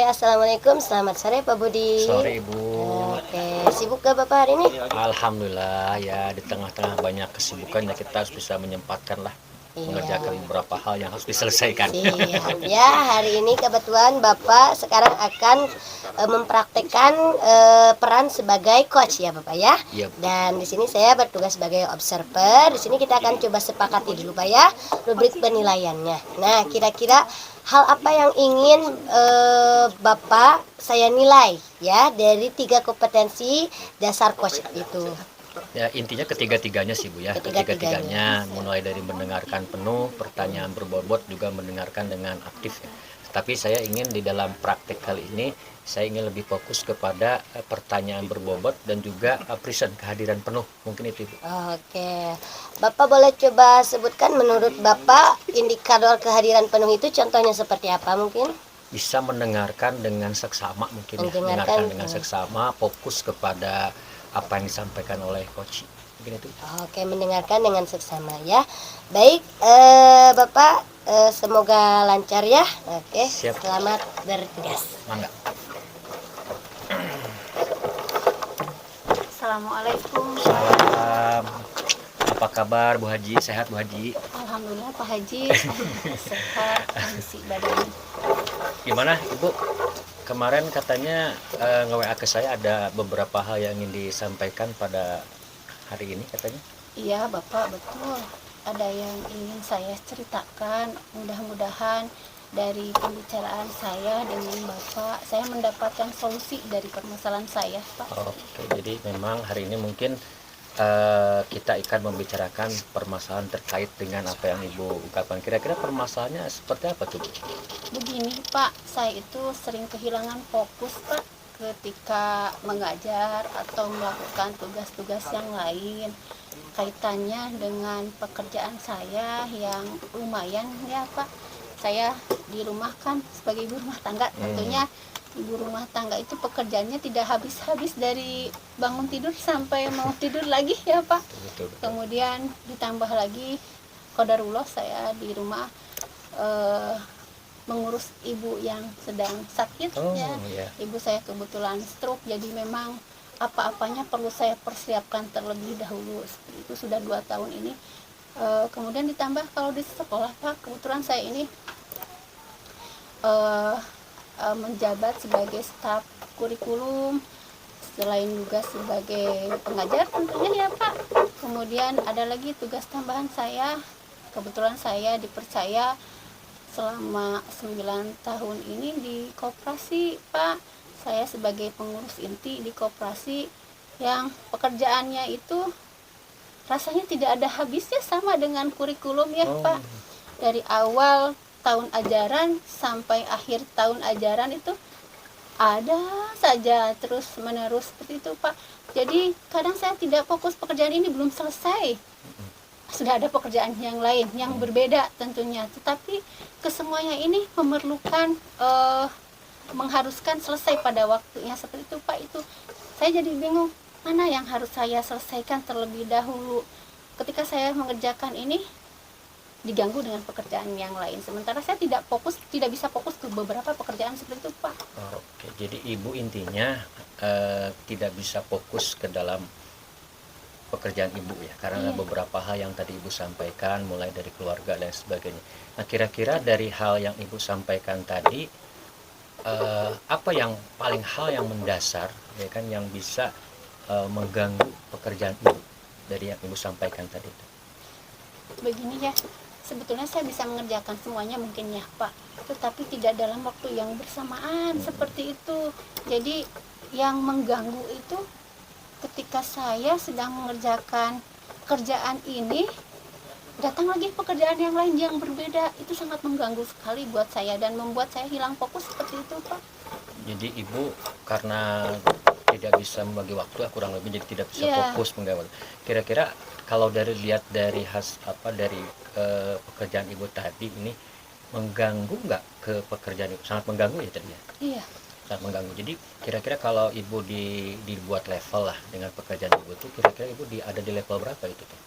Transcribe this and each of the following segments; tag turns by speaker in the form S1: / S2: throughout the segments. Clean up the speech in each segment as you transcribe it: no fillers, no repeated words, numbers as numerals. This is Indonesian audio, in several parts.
S1: Assalamualaikum, selamat sore Pak Budi.
S2: Sore Ibu.
S1: Sibuk gak Bapak hari ini?
S2: Alhamdulillah ya, di tengah-tengah banyak kesibukan ya kita harus bisa menyempatkan lah mengerjakan beberapa hal yang harus diselesaikan.
S1: Siap. Ya, hari ini kebetulan Bapak sekarang akan mempraktekkan peran sebagai coach ya Bapak ya.
S2: Iya.
S1: Dan di sini saya bertugas sebagai observer. Di sini kita akan coba sepakati dulu Pak ya rubrik penilaiannya. Nah, kira-kira hal apa yang ingin Bapak saya nilai ya dari 3 kompetensi dasar coach itu?
S2: Ya intinya ketiga-tiganya sih Bu ya. Ketiga-tiganya mulai dari mendengarkan penuh, pertanyaan berbobot, juga mendengarkan dengan aktif ya. Tapi saya ingin di dalam praktek kali ini saya ingin lebih fokus kepada pertanyaan berbobot dan juga present, kehadiran penuh. Mungkin itu Ibu.
S1: Oke, Bapak boleh coba sebutkan menurut Bapak indikator kehadiran penuh itu contohnya seperti apa mungkin?
S2: Bisa mendengarkan dengan seksama mungkin ya. Mendengarkan dengan seksama, fokus kepada apa yang disampaikan oleh coach. Mungkin itu.
S1: Oke, mendengarkan dengan seksama ya. Baik, Bapak semoga lancar ya. Oke,
S2: siap.
S1: Selamat bertugas.
S2: Mangga.
S1: Assalamualaikum.
S2: Salam. Apa kabar Bu Haji? Sehat Bu Haji?
S1: Alhamdulillah Pak Haji sehat, kondisi badan.
S2: Gimana Ibu? Kemarin katanya nge-WA ke saya ada beberapa hal yang ingin disampaikan pada hari ini katanya.
S3: Iya Bapak, betul. Ada yang ingin saya ceritakan. Mudah-mudahan dari pembicaraan saya dengan Bapak, saya mendapatkan solusi dari permasalahan saya, Pak.
S2: Oke, jadi memang hari ini mungkin kita akan membicarakan permasalahan terkait dengan apa yang Ibu ungkapkan. Kira-kira permasalahannya seperti apa tuh?
S3: Begini Pak, saya itu sering kehilangan fokus Pak ketika mengajar atau melakukan tugas-tugas yang lain kaitannya dengan pekerjaan saya yang lumayan ya Pak. Saya di rumah kan sebagai ibu rumah tangga, tentunya ibu rumah tangga itu pekerjaannya tidak habis-habis dari bangun tidur sampai mau tidur lagi ya Pak.
S2: Betul.
S3: Kemudian ditambah lagi qadarullah saya di rumah mengurus ibu yang sedang sakit ya.
S2: Iya.
S3: Ibu saya kebetulan stroke, jadi memang apa-apanya perlu saya persiapkan terlebih dahulu. Seperti itu sudah 2 tahun ini. Kemudian ditambah kalau di sekolah Pak, kebetulan saya ini menjabat sebagai staf kurikulum, selain juga sebagai pengajar tentunya ya Pak. Kemudian ada lagi tugas tambahan saya, kebetulan saya dipercaya selama 9 tahun ini di koperasi Pak. Saya sebagai pengurus inti di koperasi yang pekerjaannya itu rasanya tidak ada habisnya, sama dengan kurikulum ya Pak. Dari awal tahun ajaran sampai akhir tahun ajaran itu ada saja terus menerus seperti itu Pak. Jadi kadang saya tidak fokus, pekerjaan ini belum selesai, sudah ada pekerjaan yang lain yang berbeda tentunya, tetapi kesemuanya ini memerlukan mengharuskan selesai pada waktunya seperti itu Pak. Itu saya jadi bingung mana yang harus saya selesaikan terlebih dahulu. Ketika saya mengerjakan ini diganggu dengan pekerjaan yang lain, sementara saya tidak bisa fokus ke beberapa pekerjaan seperti itu Pak.
S2: Oke, jadi Ibu intinya tidak bisa fokus ke dalam pekerjaan Ibu ya, karena beberapa hal yang tadi Ibu sampaikan, mulai dari keluarga dan sebagainya. Nah, kira-kira dari hal yang Ibu sampaikan tadi, apa yang paling hal yang mendasar ya kan yang bisa mengganggu pekerjaan Ibu dari yang Ibu sampaikan tadi itu?
S3: Begini ya, sebetulnya saya bisa mengerjakan semuanya mungkin ya Pak, tetapi tidak dalam waktu yang bersamaan seperti itu. Jadi yang mengganggu itu ketika saya sedang mengerjakan pekerjaan ini, datang lagi pekerjaan yang lain yang berbeda. Itu sangat mengganggu sekali buat saya dan membuat saya hilang fokus seperti itu Pak.
S2: Jadi Ibu karena tidak bisa membagi waktu kurang lebih, jadi tidak bisa fokus menggawe. Kira-kira kalau lihat dari dari pekerjaan Ibu tadi ini mengganggu nggak ke pekerjaan Ibu? Sangat mengganggu ya tadi ya?
S3: Iya.
S2: Sangat mengganggu. Jadi kira-kira kalau Ibu dibuat level lah dengan pekerjaan Ibu itu, kira-kira Ibu ada di level berapa itu tuh?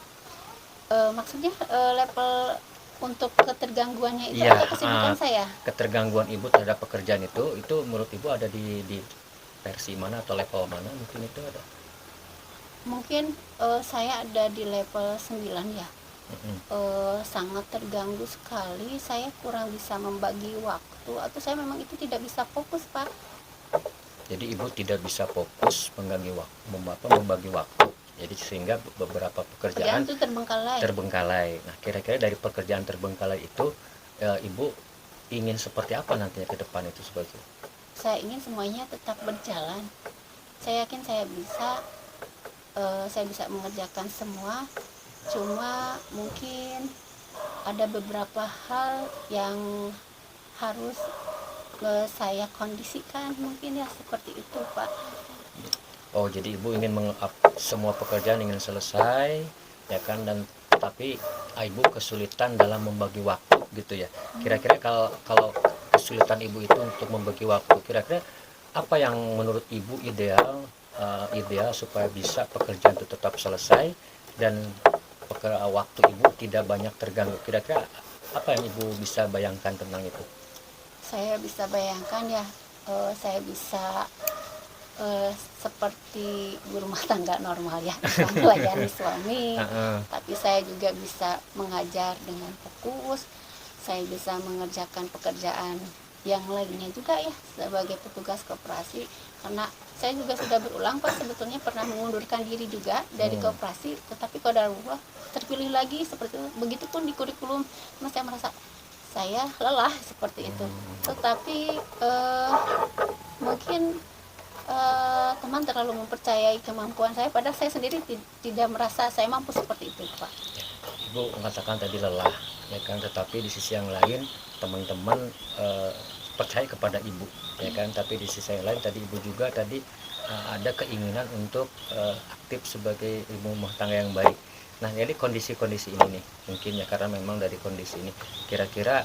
S3: Maksudnya level untuk ketergangguannya itu
S2: Iya,
S3: atau kesibukan saya?
S2: ketergangguan ibu terhadap pekerjaan itu menurut ibu ada di versi mana atau level mana, mungkin itu ada.
S3: Mungkin saya ada di level 9 ya.
S2: Mm-mm.
S3: Sangat terganggu sekali, saya kurang bisa membagi waktu atau saya memang itu tidak bisa fokus, Pak.
S2: Jadi ibu tidak bisa fokus membagi waktu. Jadi sehingga beberapa
S3: Pekerjaan
S2: pekerjaan
S3: itu terbengkalai.
S2: terbengkalai. Nah, kira-kira dari pekerjaan terbengkalai itu ibu ingin seperti apa nantinya ke depan itu sebagai?
S3: Saya ingin semuanya tetap berjalan. Saya yakin saya bisa mengerjakan semua. Cuma mungkin ada beberapa hal yang harus saya kondisikan, mungkin ya seperti itu, Pak.
S2: Oh, jadi ibu ingin semua pekerjaan ingin selesai, ya kan, dan tapi ibu kesulitan dalam membagi waktu gitu ya. Kira-kira kalau kesulitan ibu itu untuk membagi waktu, kira-kira apa yang menurut ibu ideal supaya bisa pekerjaan itu tetap selesai dan waktu ibu tidak banyak terganggu. Kira-kira apa yang ibu bisa bayangkan tentang itu?
S3: Saya bisa bayangkan ya, saya bisa seperti ibu rumah tangga normal ya, bisa melayani suami, tapi saya juga bisa mengajar dengan fokus, saya bisa mengerjakan pekerjaan yang lainnya juga ya sebagai petugas koperasi, karena saya juga sudah berulang Pak, sebetulnya pernah mengundurkan diri juga dari koperasi, tetapi qadarullah terpilih lagi seperti itu. Begitupun di kurikulum, karena saya merasa saya lelah seperti itu, tetapi mungkin teman terlalu mempercayai kemampuan saya, padahal saya sendiri tidak merasa saya mampu seperti itu, Pak.
S2: Ibu mengatakan tadi lelah, ya kan, tetapi di sisi yang lain teman-teman percaya kepada ibu, ya kan, tapi di sisi yang lain tadi ibu juga tadi ada keinginan untuk aktif sebagai ibu rumah tangga yang baik. Nah, jadi kondisi-kondisi ini nih, mungkin ya karena memang dari kondisi ini, kira-kira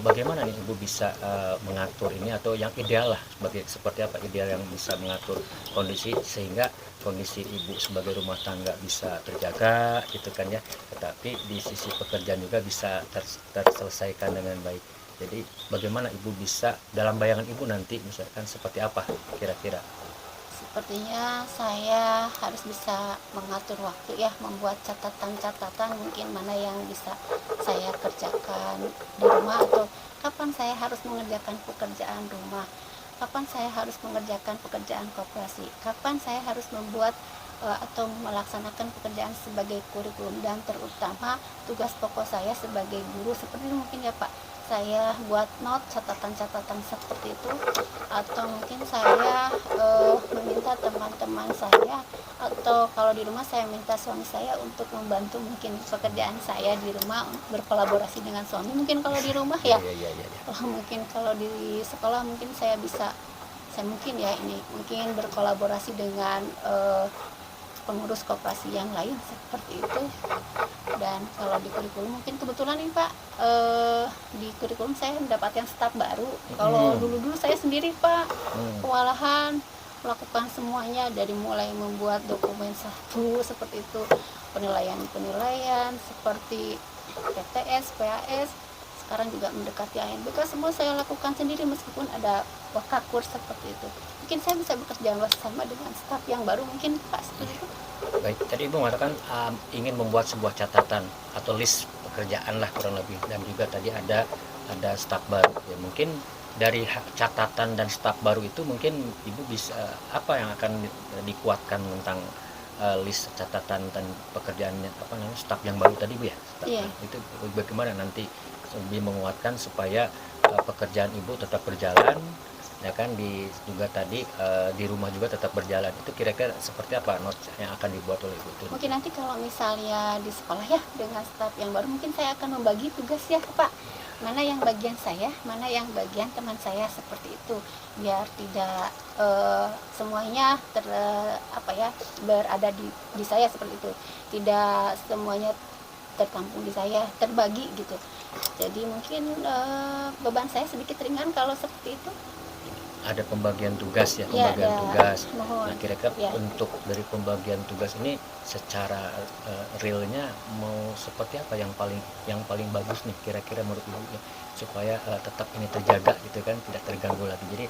S2: bagaimana nih ibu bisa mengatur ini, atau yang ideal lah seperti apa ideal yang bisa mengatur kondisi sehingga kondisi ibu sebagai rumah tangga bisa terjaga gitu kan ya, tetapi di sisi pekerjaan juga bisa terselesaikan dengan baik. Jadi bagaimana ibu bisa dalam bayangan ibu nanti misalkan seperti apa kira-kira?
S3: Sepertinya saya harus bisa mengatur waktu ya, membuat catatan-catatan mungkin mana yang bisa saya kerjakan di rumah, atau kapan saya harus mengerjakan pekerjaan rumah, kapan saya harus mengerjakan pekerjaan koperasi, kapan saya harus membuat atau melaksanakan pekerjaan sebagai kurikulum, dan terutama tugas pokok saya sebagai guru seperti itu mungkin ya Pak. Saya buat note catatan-catatan seperti itu, atau mungkin saya meminta teman-teman saya, atau kalau di rumah saya minta suami saya untuk membantu mungkin pekerjaan saya di rumah, berkolaborasi dengan suami mungkin kalau di rumah ya. Mungkin kalau di sekolah mungkin saya mungkin ya ini mungkin berkolaborasi dengan pengurus koperasi yang lain seperti itu. Dan kalau di kurikulum mungkin kebetulan nih Pak, di kurikulum saya mendapatkan staf baru. Kalau dulu-dulu saya sendiri Pak, kewalahan melakukan semuanya, dari mulai membuat dokumen satu seperti itu, penilaian seperti PTS, PAS, sekarang juga mendekati ANBK, semua saya lakukan sendiri meskipun ada wakakur seperti itu. Mungkin saya bisa bekerja bersama dengan staf yang baru mungkin Pak, seperti itu.
S2: Baik, tadi ibu mengatakan ingin membuat sebuah catatan atau list pekerjaan lah kurang lebih, dan juga tadi ada staf baru ya, mungkin dari catatan dan staf baru itu mungkin ibu bisa apa yang akan dikuatkan tentang list catatan dan pekerjaannya staf yang baru tadi Bu ya, itu bagaimana nanti lebih menguatkan supaya pekerjaan ibu tetap berjalan ya kan, juga tadi di rumah juga tetap berjalan. Itu kira-kira seperti apa notes yang akan dibuat oleh ibu itu?
S3: Mungkin nanti kalau misalnya di sekolah ya dengan staf yang baru, mungkin saya akan membagi tugas ya Pak, mana yang bagian saya, mana yang bagian teman saya, seperti itu, biar tidak semuanya berada di saya seperti itu, tidak semuanya tertampung di saya, terbagi gitu. Jadi mungkin beban saya sedikit ringan kalau seperti itu.
S2: ada pembagian tugas ya,
S3: Ya,
S2: pembagian
S3: ada.
S2: tugas.
S3: Mohon.
S2: Nah, kira-kira
S3: Ya.
S2: untuk dari pembagian tugas ini secara realnya mau seperti apa yang paling bagus nih kira-kira menurut Ibu ya, supaya tetap ini terjaga gitu kan, tidak terganggu lagi. Jadi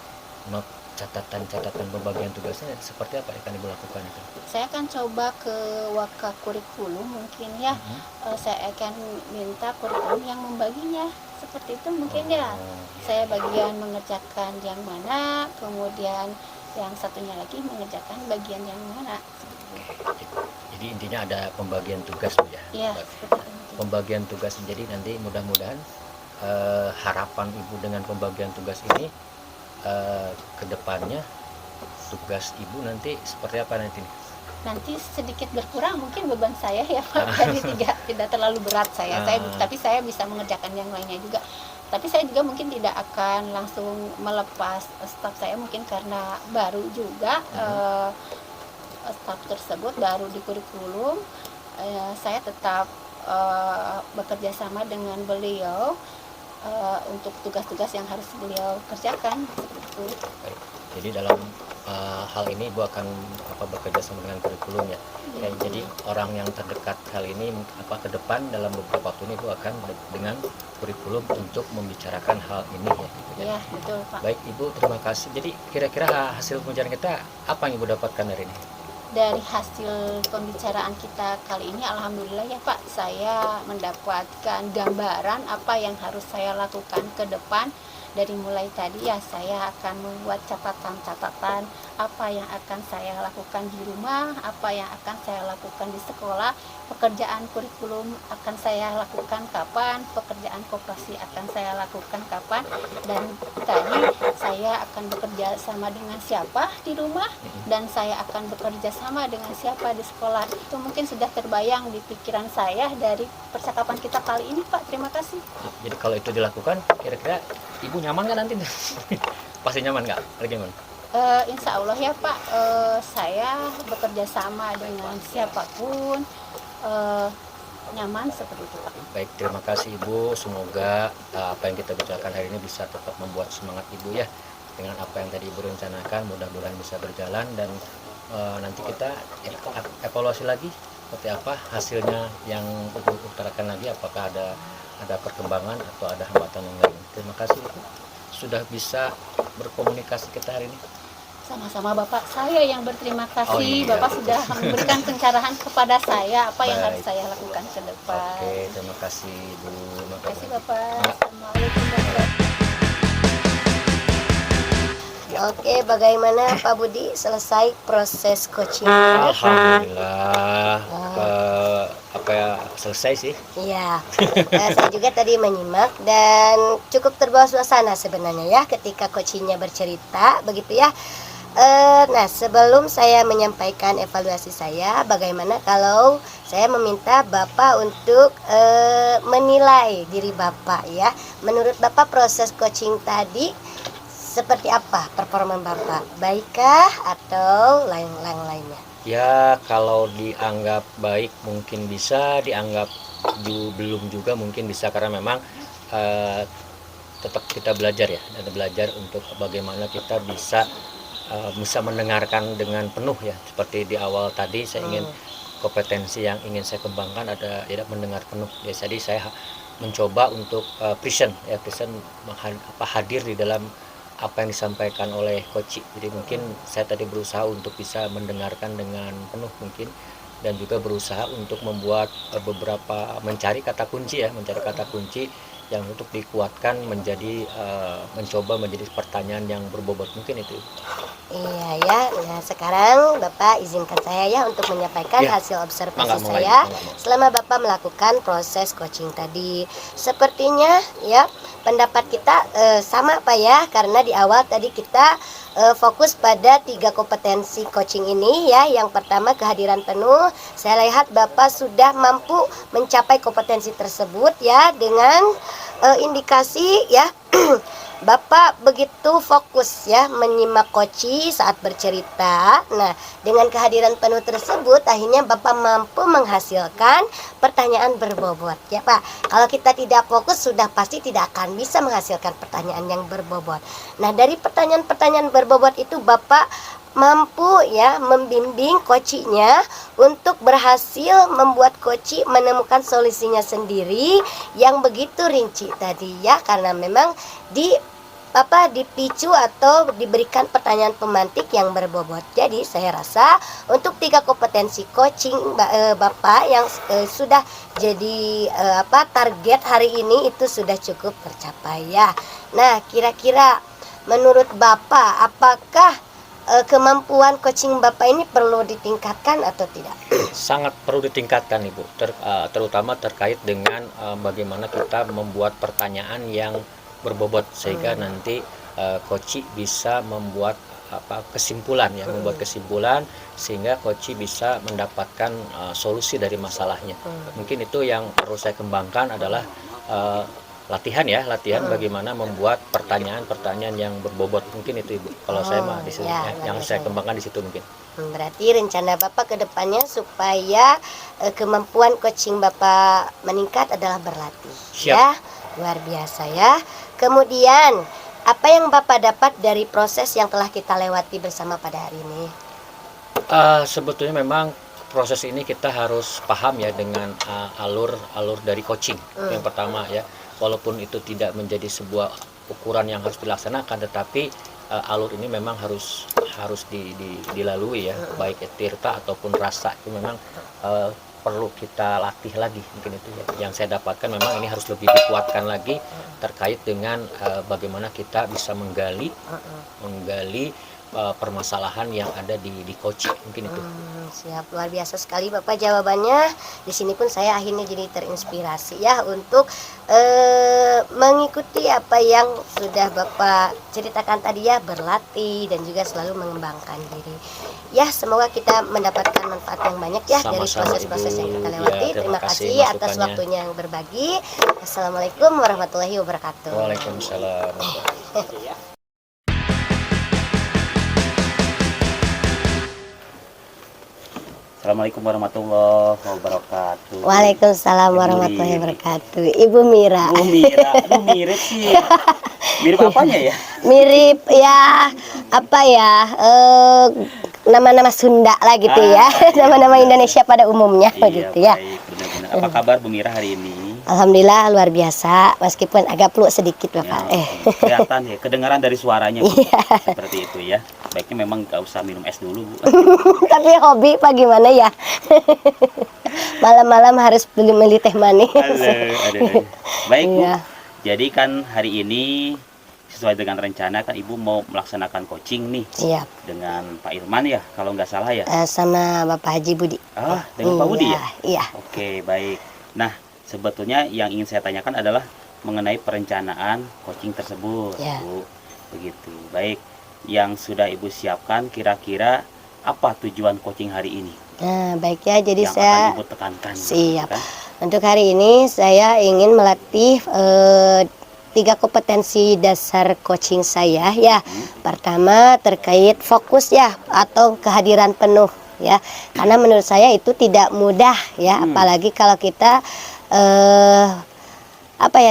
S2: mau catatan pembagian tugasnya seperti apa yang akan Ibu lakukan itu?
S3: Saya akan coba ke Waka Kurikulum mungkin ya.
S2: Mhm.
S3: Saya akan minta kurikulum yang membaginya seperti itu mungkin ya.
S2: Oh,
S3: Saya bagian mengerjakan yang mana, kemudian yang satunya lagi mengerjakan bagian yang mana.
S2: jadi intinya ada pembagian tugas Bu ya.
S3: Ya, seperti itu.
S2: Pembagian tugas, jadi nanti mudah-mudahan harapan Ibu dengan pembagian tugas ini ke depannya tugas Ibu nanti seperti apa nanti?
S3: Nanti sedikit berkurang mungkin beban saya ya Pak. Jadi tidak terlalu berat tapi saya bisa mengerjakan yang lainnya juga. Tapi saya juga mungkin tidak akan langsung melepas staf saya mungkin karena baru juga staf tersebut baru di kurikulum. Saya tetap bekerja sama dengan beliau untuk tugas-tugas yang harus beliau kerjakan seperti itu.
S2: Baik. Jadi dalam hal ini Ibu akan bekerja sama dengan kurikulum ya. Ya, jadi orang yang terdekat hal ini ke depan dalam beberapa waktu ini Ibu akan dengan kurikulum untuk membicarakan hal ini ya. Gitu, ya.
S3: Ya, betul Pak.
S2: Baik Ibu, terima kasih. Jadi kira-kira hasil pembicaraan kita apa yang Ibu dapatkan hari ini?
S3: Dari hasil pembicaraan kita kali ini alhamdulillah ya Pak, saya mendapatkan gambaran apa yang harus saya lakukan ke depan. Dari mulai tadi ya saya akan membuat catatan-catatan apa yang akan saya lakukan di rumah, apa yang akan saya lakukan di sekolah, pekerjaan kurikulum akan saya lakukan kapan, pekerjaan koperasi akan saya lakukan kapan, dan tadi saya akan bekerja sama dengan siapa di rumah dan saya akan bekerja sama dengan siapa di sekolah. Itu mungkin sudah terbayang di pikiran saya dari percakapan kita kali ini Pak. Terima kasih.
S2: Jadi kalau itu dilakukan, kira-kira Ibu nyaman nggak nanti? Pasti nyaman nggak? Bagaimana?
S3: Insya Allah ya Pak, saya bekerja sama dengan siapapun nyaman seperti itu Pak.
S2: Baik, terima kasih Ibu. Semoga apa yang kita bicarakan hari ini bisa tetap membuat semangat Ibu ya. Dengan apa yang tadi Ibu rencanakan, mudah-mudahan bisa berjalan dan nanti kita evaluasi lagi seperti apa hasilnya yang Ibu utarakan lagi, apakah ada perkembangan atau ada hambatan yang lain. Terima kasih Ibu sudah bisa berkomunikasi kita hari ini.
S3: Sama-sama Bapak, saya yang berterima kasih.
S2: Oh, iya,
S3: Bapak
S2: betul.
S3: sudah memberikan pencerahan kepada saya apa yang
S2: Baik.
S3: harus saya lakukan ke depan.
S2: Oke, terima kasih Ibu.
S3: Terima kasih Bapak.
S2: Nah,
S3: Assalamualaikum warahmatullahi
S1: Oke, bagaimana Pak Budi selesai proses coaching?
S2: Alhamdulillah selesai sih.
S1: Iya, saya juga tadi menyimak dan cukup terbawa suasana sebenarnya ya ketika coachingnya bercerita begitu ya. Nah, sebelum saya menyampaikan evaluasi saya, bagaimana kalau saya meminta Bapak untuk menilai diri Bapak ya. Menurut Bapak proses coaching tadi seperti apa performa Bapak? Baikkah atau lainnya?
S2: Ya, kalau dianggap baik mungkin bisa, dianggap belum juga mungkin bisa, karena memang tetap kita belajar ya, dan belajar untuk bagaimana kita bisa mendengarkan dengan penuh ya. Seperti di awal tadi saya ingin kompetensi yang ingin saya kembangkan ada mendengar penuh. Ya, jadi saya mencoba untuk present hadir di dalam apa yang disampaikan oleh coach. Jadi mungkin saya tadi berusaha untuk bisa mendengarkan dengan penuh mungkin, dan juga berusaha untuk membuat mencari kata kunci yang untuk dikuatkan mencoba menjadi pertanyaan yang berbobot mungkin itu.
S1: Iya ya. Nah, sekarang Bapak izinkan saya ya untuk menyampaikan
S2: Ya.
S1: hasil observasi
S2: Mangga,
S1: saya
S2: mangga.
S1: selama Bapak melakukan proses coaching tadi. Sepertinya ya pendapat kita sama Pak ya, karena di awal tadi kita fokus pada 3 kompetensi coaching ini ya. Yang pertama kehadiran penuh. Saya lihat Bapak sudah mampu mencapai kompetensi tersebut ya dengan indikasi ya Bapak begitu fokus ya menyimak Koci saat bercerita. Nah, dengan kehadiran penuh tersebut akhirnya Bapak mampu menghasilkan pertanyaan berbobot ya Pak. Kalau kita tidak fokus sudah pasti tidak akan bisa menghasilkan pertanyaan yang berbobot. Nah, dari pertanyaan-pertanyaan berbobot itu Bapak mampu ya membimbing Kocinya untuk berhasil membuat Koci menemukan solusinya sendiri yang begitu rinci tadi ya, karena memang dipicu atau diberikan pertanyaan pemantik yang berbobot. Jadi saya rasa untuk 3 kompetensi coaching Bapak yang sudah jadi target hari ini itu sudah cukup tercapai ya. Nah, kira-kira menurut Bapak apakah kemampuan coaching Bapak ini perlu ditingkatkan atau tidak?
S2: Sangat perlu ditingkatkan Ibu, terutama terkait dengan bagaimana kita membuat pertanyaan yang berbobot sehingga nanti Koci bisa membuat kesimpulan ya, membuat kesimpulan sehingga Koci bisa mendapatkan solusi dari masalahnya. Mungkin itu yang perlu saya kembangkan adalah latihan bagaimana membuat pertanyaan-pertanyaan yang berbobot. Mungkin itu Ibu. Kalau saya mah di sini yang saya kembangkan di situ mungkin.
S1: Berarti rencana Bapak ke depannya supaya kemampuan coaching Bapak meningkat adalah berlatih.
S2: Siap.
S1: Ya. Luar biasa ya. Kemudian apa yang Bapak dapat dari proses yang telah kita lewati bersama pada hari ini?
S2: Sebetulnya memang proses ini kita harus paham ya dengan alur dari coaching. Yang pertama ya, walaupun itu tidak menjadi sebuah ukuran yang harus dilaksanakan, tetapi alur ini memang harus dilalui ya, baik tirta ataupun rasa itu memang perlu kita latih lagi. Mungkin itu ya yang saya dapatkan, memang ini harus lebih dikuatkan lagi terkait dengan bagaimana kita bisa menggali permasalahan yang ada di coaching. Mungkin itu.
S1: Siap, luar biasa sekali Bapak jawabannya. Di sini pun saya akhirnya jadi terinspirasi ya untuk mengikuti apa yang sudah Bapak ceritakan tadi ya, berlatih dan juga selalu mengembangkan diri. Ya, semoga kita mendapatkan manfaat yang banyak ya dari proses-proses yang kita lewati. Terima kasih atas waktunya yang berbagi. Assalamualaikum warahmatullahi wabarakatuh.
S2: Waalaikumsalam.
S4: Assalamualaikum warahmatullahi wabarakatuh.
S1: Waalaikumsalam warahmatullahi wabarakatuh. Ibu Mira.
S4: Bu Mira, aduh mirip sih. Mirip apanya ya?
S1: Mirip ya apa ya? Nama-nama Sunda lah gitu ya. Nama-nama Indonesia pada umumnya begitu ya.
S4: Baik, benar-benar. Apa kabar Bu Mira hari ini?
S1: Alhamdulillah luar biasa, meskipun agak peluk sedikit Bapak.
S4: Ya, kelihatan ya, kedengaran dari suaranya Bu. Seperti itu ya. Baiknya memang gak usah minum es dulu Bu.
S1: Tapi hobi Pak gimana ya? Malam-malam harus beli teh manis.
S4: Aduh. Baik Bu.
S1: Iya.
S4: Jadi kan hari ini sesuai dengan rencana kan Ibu mau melaksanakan coaching nih.
S1: Siap.
S4: Dengan Pak Irman ya, kalau nggak salah ya.
S1: Sama Bapak Haji Budi.
S4: Dengan Pak Budi ya?
S1: Iya.
S4: Oke, baik. Nah, sebetulnya yang ingin saya tanyakan adalah mengenai perencanaan coaching tersebut,
S1: Ya.
S4: Bu. Begitu. Baik. Yang sudah Ibu siapkan kira-kira apa tujuan coaching hari ini?
S1: Nah, baik ya. Jadi
S4: yang
S1: saya
S4: akan Ibu tekankan.
S1: siap.
S4: Kan?
S1: Untuk hari ini saya ingin melatih 3 kompetensi dasar coaching saya ya. Pertama terkait fokus ya atau kehadiran penuh ya. Karena menurut saya itu tidak mudah ya, apalagi kalau kita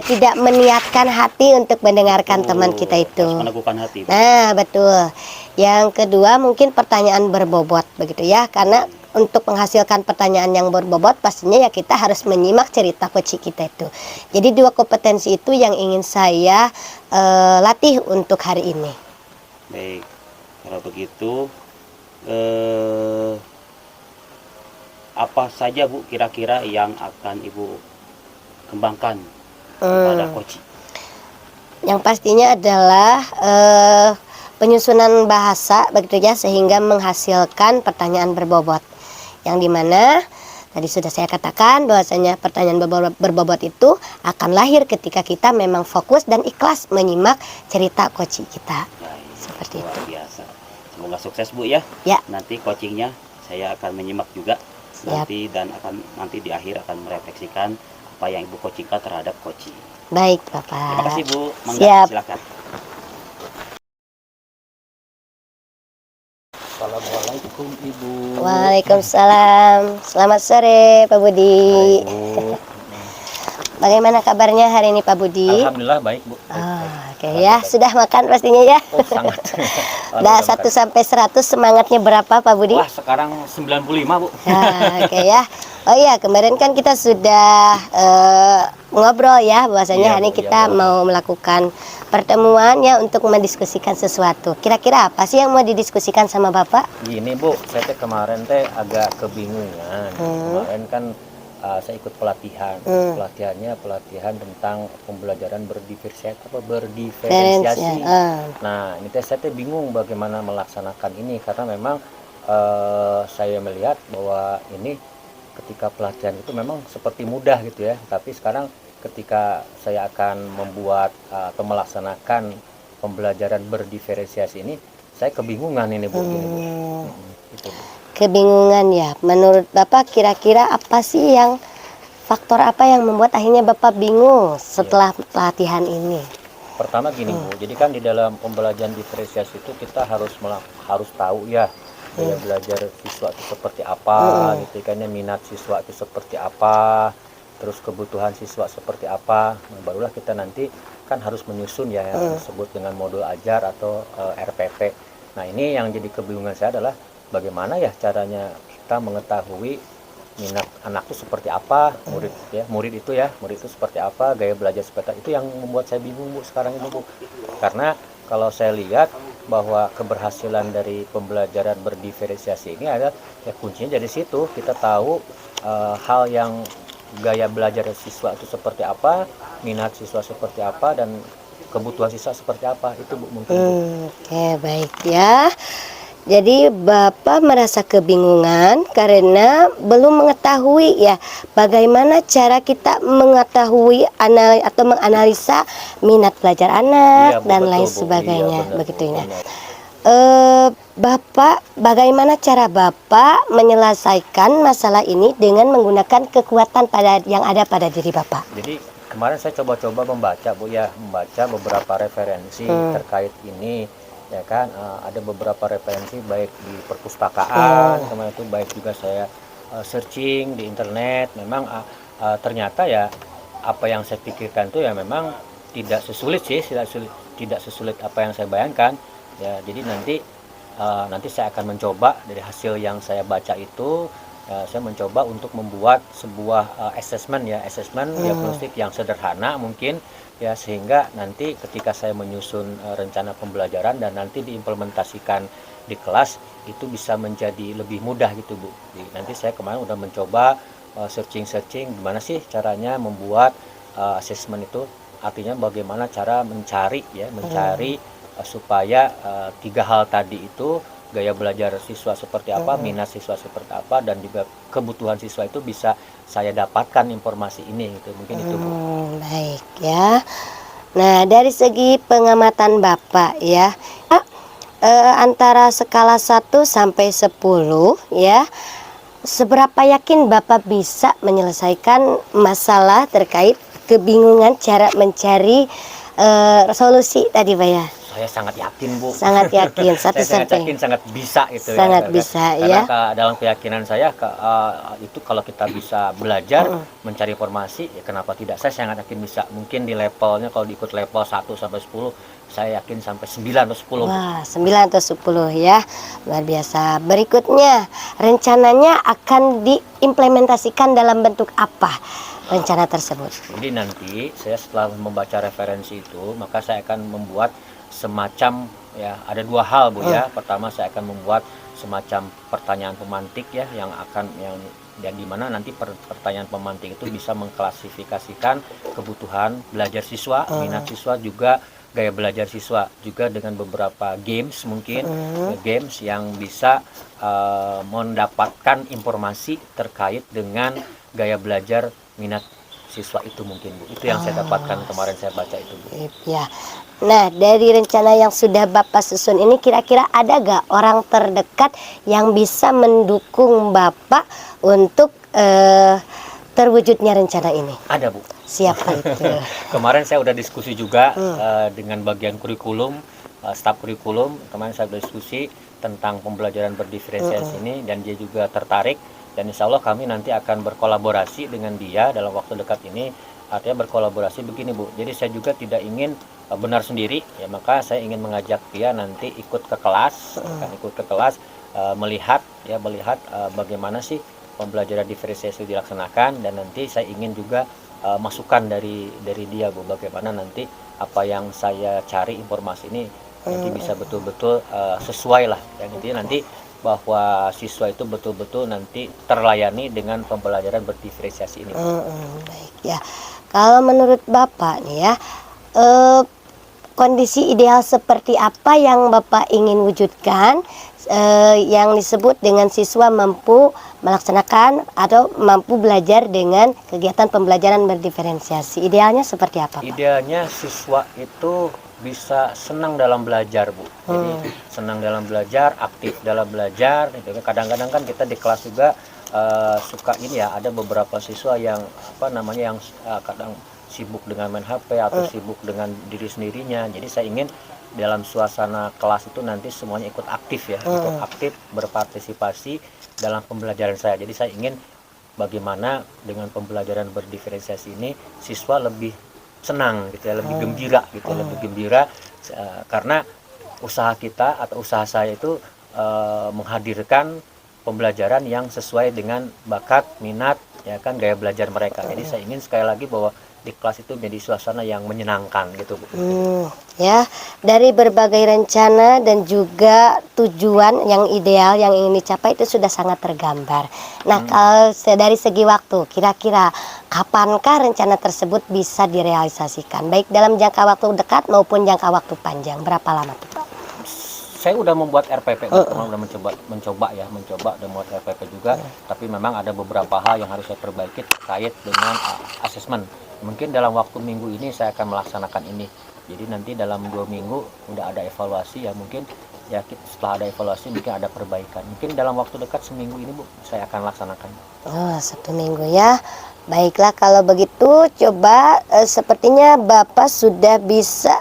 S1: tidak meniatkan hati untuk mendengarkan teman kita itu.
S4: Harus meneguhkan hati.
S1: Nah, betul. Yang kedua mungkin pertanyaan berbobot begitu ya, karena untuk menghasilkan pertanyaan yang berbobot pastinya ya kita harus menyimak cerita coach kita itu. Jadi 2 kompetensi itu yang ingin saya latih untuk hari ini.
S4: Baik. Kalau begitu apa saja Bu kira-kira yang akan Ibu kembangkan pada coaching?
S1: Yang pastinya adalah penyusunan bahasa begitu ya, sehingga menghasilkan pertanyaan berbobot. Yang dimana tadi sudah saya katakan bahwasanya pertanyaan berbobot itu akan lahir ketika kita memang fokus dan ikhlas menyimak cerita coach kita.
S4: Baik,
S1: Seperti
S4: luar
S1: itu.
S4: biasa. Semoga sukses Bu ya.
S1: Ya.
S4: Nanti coachingnya saya akan menyimak juga.
S1: Siap.
S4: Nanti di akhir akan merefleksikan apa yang Ibu coachingkan terhadap coaching.
S1: Baik
S4: Terima
S1: Bapak.
S4: kasih Bu. Mangga,
S1: Siap.
S4: silakan.
S2: Assalamualaikum Ibu.
S1: Waalaikumsalam. Selamat sore Pak Budi.
S2: Baik, Bu.
S1: Bagaimana kabarnya hari ini Pak Budi?
S2: Alhamdulillah baik Bu. Baik, baik.
S1: Oke ya, sudah makan pastinya ya.
S2: Oh sangat.
S1: Nah, 1 sampai 100 semangatnya berapa Pak Budi?
S2: Wah sekarang 95 Bu.
S1: Oke ya. Oh iya, kemarin kan kita sudah ngobrol ya, bahwasanya
S2: Iya,
S1: hari ini
S2: Bu,
S1: kita
S2: iya, Bu.
S1: mau melakukan pertemuan ya untuk mendiskusikan sesuatu. Kira-kira apa sih yang mau didiskusikan sama Bapak?
S2: Gini Bu, saya teh kemarin teh agak kebingungan. Kemarin kan saya ikut pelatihan. Pelatihannya pelatihan tentang pembelajaran berdiferensiasi. Nah, ini teh saya teh bingung bagaimana melaksanakan ini karena memang saya melihat bahwa ini ketika pelatihan itu memang seperti mudah gitu ya, tapi sekarang ketika saya akan membuat atau melaksanakan pembelajaran berdiferensiasi ini, saya kebingungan ini Bu. Gini, Bu. Itu, Bu.
S1: Kebingungan ya. Menurut Bapak kira-kira apa sih yang faktor apa yang membuat akhirnya Bapak bingung setelah pelatihan ini?
S2: Pertama gini Bu, jadi kan di dalam pembelajaran diferensiasi itu kita harus tahu ya gaya belajar siswa itu seperti apa, gitu kan ya, minat siswa itu seperti apa, terus kebutuhan siswa seperti apa. Nah, barulah kita nanti kan harus menyusun ya yang disebut dengan modul ajar atau RPP. Nah ini yang jadi kebingungan saya adalah bagaimana ya caranya kita mengetahui minat anak itu seperti apa, murid itu seperti apa, gaya belajar seperti apa. Itu yang membuat saya bingung Bu sekarang ini Bu, karena kalau saya lihat bahwa keberhasilan dari pembelajaran berdiferensiasi ini adalah ya kuncinya dari situ kita tahu hal yang gaya belajar siswa itu seperti apa, minat siswa seperti apa, dan kebutuhan siswa seperti apa. Itu Bu mungkin Bu.
S1: Oke, baik ya. Jadi Bapak merasa kebingungan karena belum mengetahui ya bagaimana cara kita mengetahui atau menganalisa minat belajar anak
S2: Iya, Bu,
S1: dan
S2: betul,
S1: lain
S2: Bu.
S1: sebagainya,
S2: Iya, benar, Bu,
S1: begitunya.
S2: benar.
S1: Bapak, bagaimana cara Bapak menyelesaikan masalah ini dengan menggunakan kekuatan yang ada pada diri Bapak?
S2: Jadi kemarin saya coba-coba membaca membaca beberapa referensi terkait ini. Ya kan, ada beberapa referensi baik di perpustakaan, kemarin itu baik juga saya searching di internet. Memang ternyata ya apa yang saya pikirkan itu ya memang tidak sesulit apa yang saya bayangkan. Ya, jadi nanti saya akan mencoba dari hasil yang saya baca itu. Saya mencoba untuk membuat sebuah asesmen diagnostik yang sederhana mungkin ya, sehingga nanti ketika saya menyusun rencana pembelajaran dan nanti diimplementasikan di kelas itu bisa menjadi lebih mudah gitu Bu. Jadi, nanti saya kemarin udah mencoba searching gimana sih caranya membuat asesmen itu, artinya bagaimana cara mencari supaya 3 hal tadi itu, gaya belajar siswa seperti apa, minat siswa seperti apa, dan juga kebutuhan siswa itu bisa saya dapatkan informasi ini gitu. Mungkin itu Bu.
S1: Baik ya. Nah, dari segi pengamatan Bapak ya, antara skala 1 sampai 10 ya, seberapa yakin Bapak bisa menyelesaikan masalah terkait kebingungan cara mencari solusi tadi Pak ya?
S2: Saya sangat yakin Bu.
S1: Sangat yakin, 1
S2: Saya sangat
S1: sampai
S2: yakin, sangat bisa itu
S1: sangat
S2: ya.
S1: bisa
S2: Karena
S1: ya.
S2: dalam keyakinan saya itu kalau kita bisa belajar mencari informasi, ya kenapa tidak? Saya sangat yakin bisa. Mungkin di levelnya kalau diikut level 1 sampai 10, saya yakin sampai 9 atau 10.
S1: Wah, 9 atau 10 ya. Luar biasa. Berikutnya, rencananya akan diimplementasikan dalam bentuk apa rencana tersebut?
S2: Jadi nanti saya setelah membaca referensi itu, maka saya akan membuat semacam ya, ada 2 hal Bu ya. Pertama saya akan membuat semacam pertanyaan pemantik ya, yang di mana nanti pertanyaan pemantik itu bisa mengklasifikasikan kebutuhan belajar siswa, minat siswa, juga gaya belajar siswa, juga dengan beberapa games mungkin, games yang bisa mendapatkan informasi terkait dengan gaya belajar minat siswa itu mungkin Bu. Itu yang saya dapatkan kemarin saya baca itu Bu.
S1: Ya. Nah, dari rencana yang sudah Bapak susun ini kira-kira ada gak orang terdekat yang bisa mendukung Bapak untuk terwujudnya rencana ini?
S2: Ada Bu.
S1: Siapa itu?
S2: Kemarin saya udah diskusi juga dengan bagian kurikulum, staf kurikulum. Kemarin saya udah diskusi tentang pembelajaran berdiferensiasi ini, dan dia juga tertarik, dan insya Allah kami nanti akan berkolaborasi dengan dia dalam waktu dekat ini. Artinya berkolaborasi begini Bu, jadi saya juga tidak ingin benar sendiri ya, maka saya ingin mengajak dia nanti ikut ke kelas, akan ikut ke kelas, melihat bagaimana sih pembelajaran diferensiasi dilaksanakan, dan nanti saya ingin juga masukan dari dia Bu, bagaimana nanti apa yang saya cari informasi ini nanti bisa betul-betul sesuai lah, yang intinya nanti bahwa siswa itu betul-betul nanti terlayani dengan pembelajaran berdiferensiasi ini.
S1: Baik ya. Kalau menurut Bapak nih ya, kondisi ideal seperti apa yang Bapak ingin wujudkan, yang disebut dengan siswa mampu melaksanakan atau mampu belajar dengan kegiatan pembelajaran berdiferensiasi? Idealnya seperti apa, Pak?
S2: Idealnya siswa itu bisa senang dalam belajar Bu, jadi senang dalam belajar, aktif dalam belajar. Kadang-kadang kan kita di kelas juga suka ini ya, ada beberapa siswa yang yang kadang sibuk dengan main HP atau sibuk dengan diri sendirinya. Jadi saya ingin dalam suasana kelas itu nanti semuanya ikut aktif ya, ikut aktif berpartisipasi dalam pembelajaran saya. Jadi saya ingin bagaimana dengan pembelajaran berdiferensiasi ini siswa lebih senang gitu ya, lebih gembira gitu, lebih gembira karena usaha kita atau usaha saya itu menghadirkan pembelajaran yang sesuai dengan bakat, minat, ya kan, gaya belajar mereka. Jadi saya ingin sekali lagi bahwa di kelas itu menjadi suasana yang menyenangkan gitu Bu.
S1: Ya, dari berbagai rencana dan juga tujuan yang ideal yang ingin dicapai itu sudah sangat tergambar. Nah, kalau dari segi waktu, kira-kira kapankah rencana tersebut bisa direalisasikan? Baik dalam jangka waktu dekat maupun jangka waktu panjang. Berapa lama tuh, Pak?
S2: Saya udah membuat RPP, udah mencoba dan membuat RPP juga, tapi memang ada beberapa hal yang harus saya perbaiki terkait dengan asesmen. Mungkin dalam waktu minggu ini saya akan melaksanakan ini. Jadi nanti dalam 2 minggu udah ada evaluasi ya, mungkin ya setelah ada evaluasi mungkin ada perbaikan. Mungkin dalam waktu dekat seminggu ini Bu, saya akan laksanakan. Oh,
S1: 1 minggu ya. Baiklah kalau begitu, coba sepertinya Bapak sudah bisa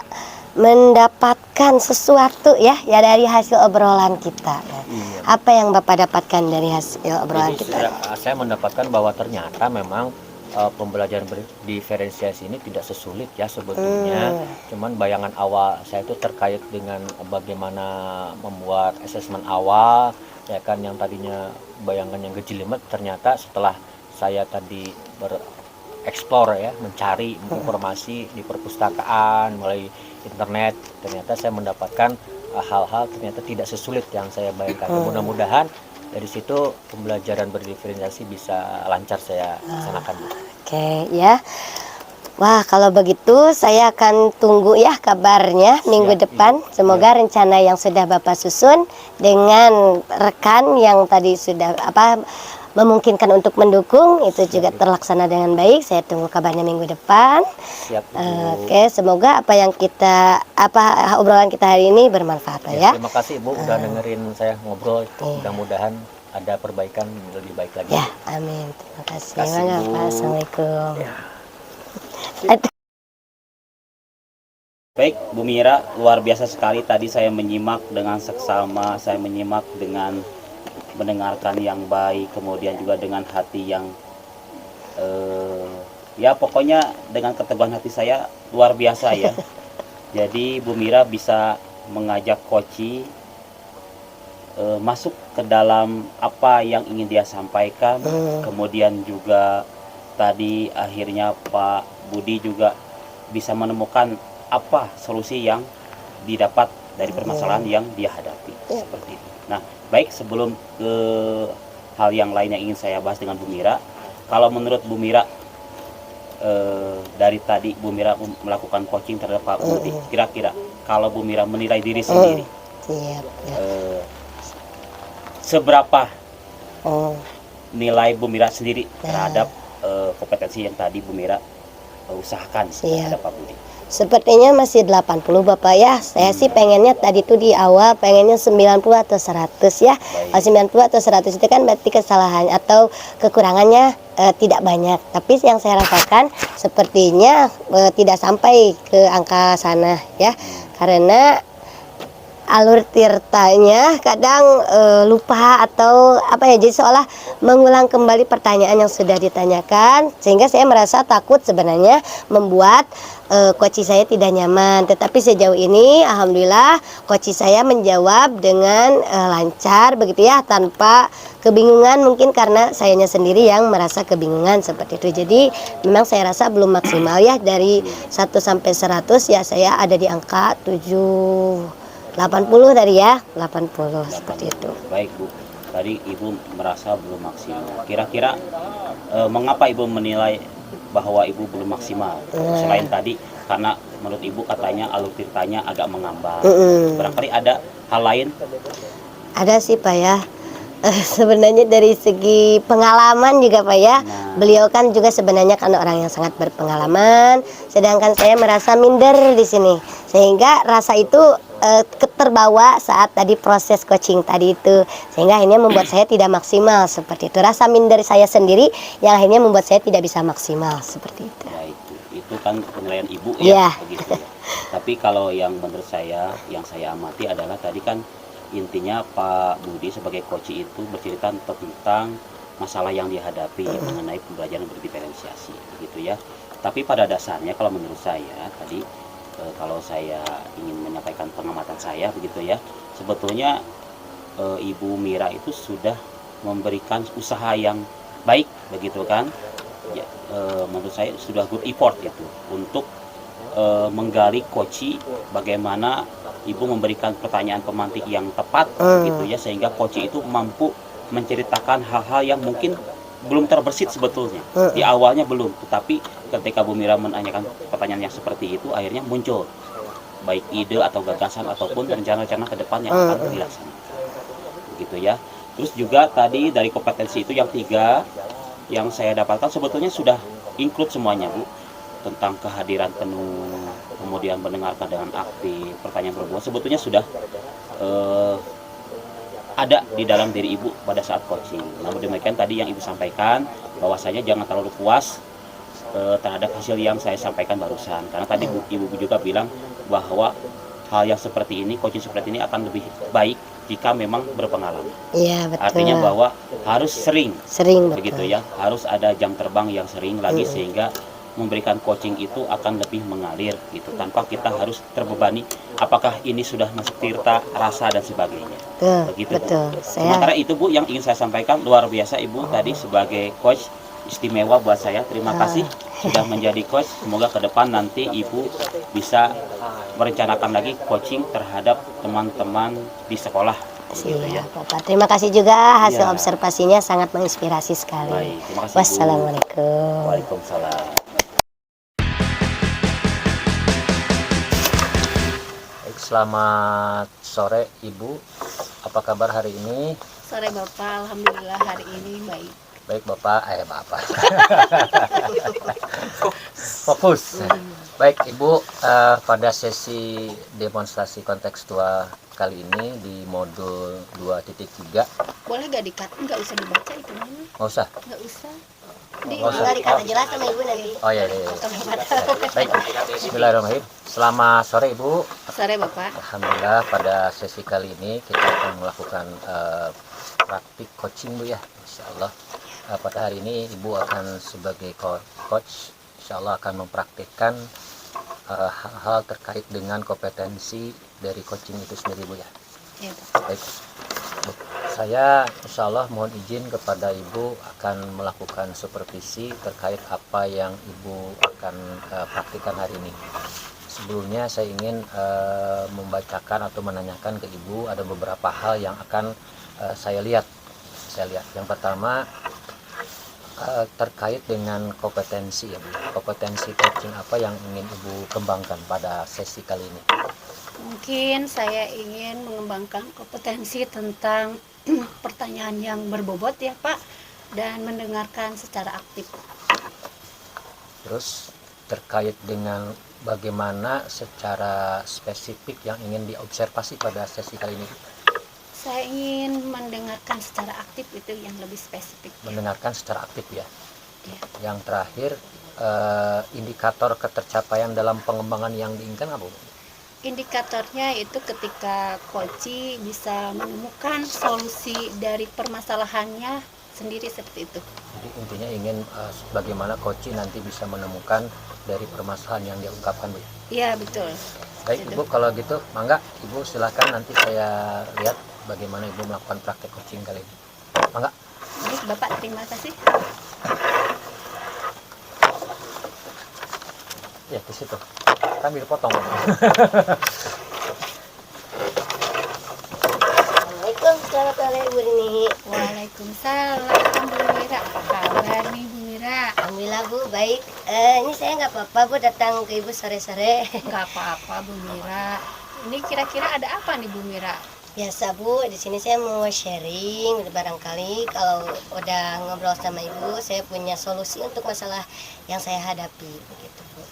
S1: mendapatkan sesuatu ya dari hasil obrolan kita ya.
S2: Iya.
S1: Apa yang Bapak dapatkan dari hasil obrolan
S2: Jadi
S1: kita?
S2: saya mendapatkan bahwa ternyata memang pembelajaran berdiferensiasi ini tidak sesulit ya sebetulnya. Cuman bayangan awal saya itu terkait dengan bagaimana membuat asesmen awal ya kan, yang tadinya bayangan yang kejelimet, ternyata setelah saya tadi bereksplor ya, mencari informasi di perpustakaan melalui internet, ternyata saya mendapatkan hal-hal ternyata tidak sesulit yang saya bayangkan. Mudah-mudahan dari situ pembelajaran berdiferensiasi bisa lancar saya laksanakan.
S1: Oke ya. Wah, kalau begitu saya akan tunggu ya kabarnya minggu depan. Semoga rencana yang sudah Bapak susun dengan rekan yang tadi sudah memungkinkan untuk mendukung itu juga terlaksana dengan baik. Saya tunggu kabarnya minggu depan. Oke, semoga apa yang obrolan kita hari ini bermanfaat ya.
S2: Terima kasih Ibu udah dengerin saya ngobrol. Mudah-mudahan ada perbaikan lebih baik lagi.
S1: Ya, amin. Terima kasih. Assalamualaikum.
S4: Baik, Bu Mira, luar biasa sekali tadi saya menyimak dengan seksama, saya menyimak dengan mendengarkan yang baik, kemudian juga dengan hati yang ya pokoknya dengan keteguhan hati saya luar biasa ya. Jadi Bu Mira bisa mengajak Koci masuk ke dalam apa yang ingin dia sampaikan, kemudian juga tadi akhirnya Pak Budi juga bisa menemukan apa solusi yang didapat dari permasalahan yang dia hadapi seperti itu. Nah, baik, sebelum ke hal yang lain yang ingin saya bahas dengan Bu Mira, kalau menurut Bu Mira dari tadi Bu Mira melakukan coaching terhadap Pak Budi, kira-kira kalau Bu Mira menilai diri sendiri, seberapa nilai Bu Mira sendiri terhadap kompetensi yang tadi Bu Mira usahakan terhadap Pak Budi?
S1: Sepertinya masih 80 Bapak ya. Saya sih pengennya tadi tuh di awal pengennya 90 atau 100 ya. Kalau 90 atau 100 itu kan berarti kesalahan atau kekurangannya tidak banyak. Tapi yang saya rasakan sepertinya tidak sampai ke angka sana ya. Karena alur tirtanya kadang lupa atau apa ya, jadi seolah mengulang kembali pertanyaan yang sudah ditanyakan, sehingga saya merasa takut sebenarnya membuat coach saya tidak nyaman. Tetapi sejauh ini alhamdulillah coach saya menjawab dengan lancar begitu ya, tanpa kebingungan, mungkin karena sayanya sendiri yang merasa kebingungan seperti itu. Jadi memang saya rasa belum maksimal ya, dari 1 sampai 100 ya saya ada di angka 80 tadi ya, 80 seperti itu.
S4: Baik Bu, tadi Ibu merasa belum maksimal. Kira-kira mengapa Ibu menilai bahwa Ibu belum maksimal? Selain tadi karena menurut Ibu katanya alur tirtanya agak mengambang. Barangkali ada hal lain?
S1: Ada sih Pak ya. Sebenarnya dari segi pengalaman juga Pak ya, beliau kan juga sebenarnya kan orang yang sangat berpengalaman, sedangkan saya merasa minder di sini, sehingga rasa itu terbawa saat tadi proses coaching tadi itu, sehingga akhirnya membuat saya tidak maksimal seperti itu. Rasa minder saya sendiri yang akhirnya membuat saya tidak bisa maksimal seperti itu.
S4: Ya itu kan penilaian Ibu ya, begitu ya. Tapi kalau yang menurut saya, yang saya amati adalah tadi kan intinya Pak Budi sebagai coach itu bercerita tentang masalah yang dihadapi mengenai pembelajaran berdiferensiasi begitu ya. Tapi pada dasarnya kalau menurut saya tadi kalau saya ingin menyampaikan pengamatan saya begitu ya, sebetulnya Ibu Mira itu sudah memberikan usaha yang baik begitu kan ya, menurut saya sudah good effort itu untuk menggali koci, bagaimana Ibu memberikan pertanyaan pemantik yang tepat gitu ya, sehingga koci itu mampu menceritakan hal-hal yang mungkin belum terbersit sebetulnya. Di awalnya belum, tetapi ketika Bu Mira menanyakan pertanyaan yang seperti itu, akhirnya muncul baik ide atau gagasan ataupun rencana-rencana ke depan yang akan dilaksanakan. Begitu ya. Terus juga tadi dari kompetensi itu yang 3 yang saya dapatkan sebetulnya sudah include semuanya Bu, tentang kehadiran penuh, kemudian mendengarkan dengan aktif, pertanyaan berbuah, sebetulnya sudah ada di dalam diri Ibu pada saat coaching. Namun demikian tadi yang Ibu sampaikan, bahwasanya jangan terlalu puas terhadap hasil yang saya sampaikan barusan. Karena tadi Ibu juga bilang bahwa hal yang seperti ini, coaching seperti ini akan lebih baik jika memang berpengalaman.
S1: Iya betul.
S4: Artinya bahwa harus sering begitu
S1: betul.
S4: ya, harus ada jam terbang yang sering lagi sehingga memberikan coaching itu akan lebih mengalir gitu, tanpa kita harus terbebani apakah ini sudah masuk tirta, rasa dan sebagainya. Begitu
S1: betul.
S4: Bu. Sementara itu Bu yang ingin saya sampaikan, luar biasa Ibu tadi sebagai coach, istimewa buat saya. Terima kasih sudah menjadi coach. Semoga ke depan nanti Ibu bisa merencanakan lagi coaching terhadap teman-teman di sekolah. Gitu ya.
S1: Bapak. Terima kasih juga hasil
S4: Ya.
S1: observasinya sangat menginspirasi sekali.
S4: Baik, terima kasih, Bu.
S1: Wassalamualaikum.
S4: Waalaikumsalam.
S2: Selamat sore Ibu, apa kabar hari ini?
S3: Sore Bapak, alhamdulillah hari ini baik.
S2: Baik Bapak, fokus. Baik Ibu, pada sesi demonstrasi kontekstual kali ini di modul 2.3.
S3: Boleh gak dikat? Nggak usah dibaca itu mana?
S2: Nggak usah?
S3: Nggak usah.
S1: Enggak dikata jelas sama Ibu nanti.
S2: Oh iya. Baik, bismillahirrahmanirrahim. Selamat sore Ibu.
S3: Sore Bapak.
S2: Alhamdulillah pada sesi kali ini kita akan melakukan praktik coaching Bu ya, Insya Allah. Pada hari ini Ibu akan sebagai coach, Insya Allah akan mempraktikkan hal-hal terkait dengan kompetensi dari coaching itu sendiri Bu ya.
S3: Ya,
S2: Baik, Bu, saya Insya Allah mohon izin kepada Ibu akan melakukan supervisi terkait apa yang Ibu akan praktikkan hari ini. Sebelumnya saya ingin membacakan atau menanyakan ke Ibu ada beberapa hal yang akan saya lihat. Yang pertama terkait dengan kompetensi ya Bu. Kompetensi coaching apa yang ingin Ibu kembangkan pada sesi kali ini?
S3: mungkin saya ingin mengembangkan kompetensi tentang pertanyaan yang berbobot ya Pak, dan mendengarkan secara aktif.
S2: Terus terkait dengan bagaimana secara spesifik yang ingin diobservasi pada sesi kali ini?
S3: Saya ingin mendengarkan secara aktif, itu yang lebih spesifik.
S2: Mendengarkan secara aktif ya.
S3: Ya.
S2: Yang terakhir indikator ketercapaian dalam pengembangan yang diinginkan apa Bu?
S3: Indikatornya itu ketika koci bisa menemukan solusi dari permasalahannya sendiri seperti itu.
S2: Jadi intinya ingin bagaimana Koci nanti bisa menemukan dari permasalahan yang diungkapkan, Bu.
S3: Iya, betul.
S2: Baik, Ibu, kalau gitu, mangga Ibu silakan nanti saya lihat bagaimana Ibu melakukan praktek coaching kali ini. Mangga.
S3: Baik, Bapak, terima kasih.
S2: Ya, di situ. Kami dipotong.
S1: Assalamualaikum, selamat sore Bu Rini.
S3: Waalaikumsalam, Bu Mira. Apa kabar nih, Bu Mira?
S1: Alhamdulillah Bu, baik. Ini saya nggak apa-apa Bu datang ke Ibu sore-sore.
S3: Nggak apa-apa, Bu Mira. Ini kira-kira ada apa nih, Bu Mira?
S1: Biasa Bu, di sini saya mau sharing. Barangkali kalau udah ngobrol sama Ibu, saya punya solusi untuk masalah yang saya hadapi, begitu Bu.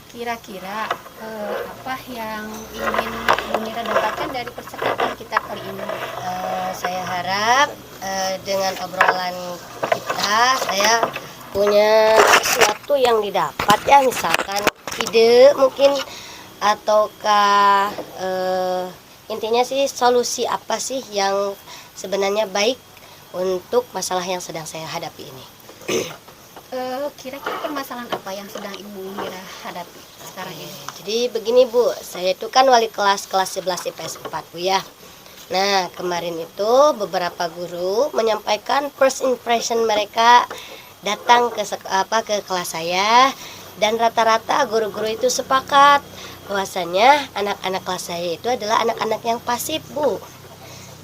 S3: Kira-kira apa yang ingin Bu Mira dapatkan dari percakapan kita kali ini?
S1: Saya harap dengan obrolan kita, saya punya sesuatu yang didapat ya, misalkan ide mungkin, ataukah intinya sih solusi apa sih yang sebenarnya baik untuk masalah yang sedang saya hadapi ini.
S3: Kira-kira permasalahan apa yang sedang Ibu Mira hadapi sekarang ini?
S1: Jadi begini Bu, saya itu kan wali kelas 11 IPS 4 Bu ya. Nah kemarin itu beberapa guru menyampaikan first impression mereka datang ke kelas saya, dan rata-rata guru-guru itu sepakat bahwasanya anak-anak kelas saya itu adalah anak-anak yang pasif Bu.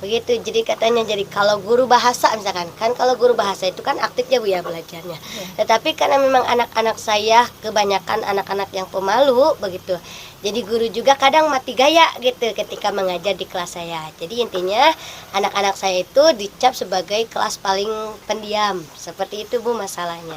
S1: Begitu, jadi katanya, jadi kalau guru bahasa misalkan, kan kalau guru bahasa itu kan aktif ya Bu ya belajarnya. Tetapi karena memang anak-anak saya kebanyakan anak-anak yang pemalu begitu, jadi guru juga kadang mati gaya gitu ketika mengajar di kelas saya. Jadi intinya anak-anak saya itu dicap sebagai kelas paling pendiam, seperti itu Bu masalahnya.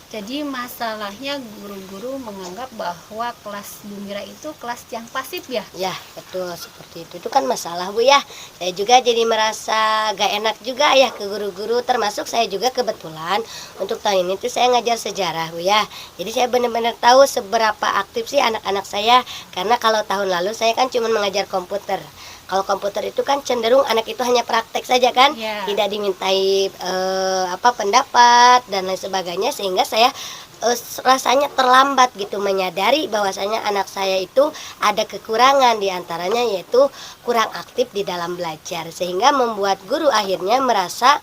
S3: Jadi masalahnya guru-guru menganggap bahwa kelas Bu Mira itu kelas yang pasif ya?
S1: Ya betul, seperti itu kan masalah Bu ya. Saya juga jadi merasa gak enak juga ya ke guru-guru, termasuk saya juga kebetulan untuk tahun ini tuh saya ngajar sejarah Bu ya. Jadi saya benar-benar tahu seberapa aktif sih anak-anak saya, karena kalau tahun lalu saya kan cuma mengajar komputer. Kalau komputer itu kan cenderung anak itu hanya praktek saja kan, tidak dimintai pendapat dan lain sebagainya, sehingga saya rasanya terlambat gitu menyadari bahwasanya anak saya itu ada kekurangan, diantaranya yaitu kurang aktif di dalam belajar, sehingga membuat guru akhirnya merasa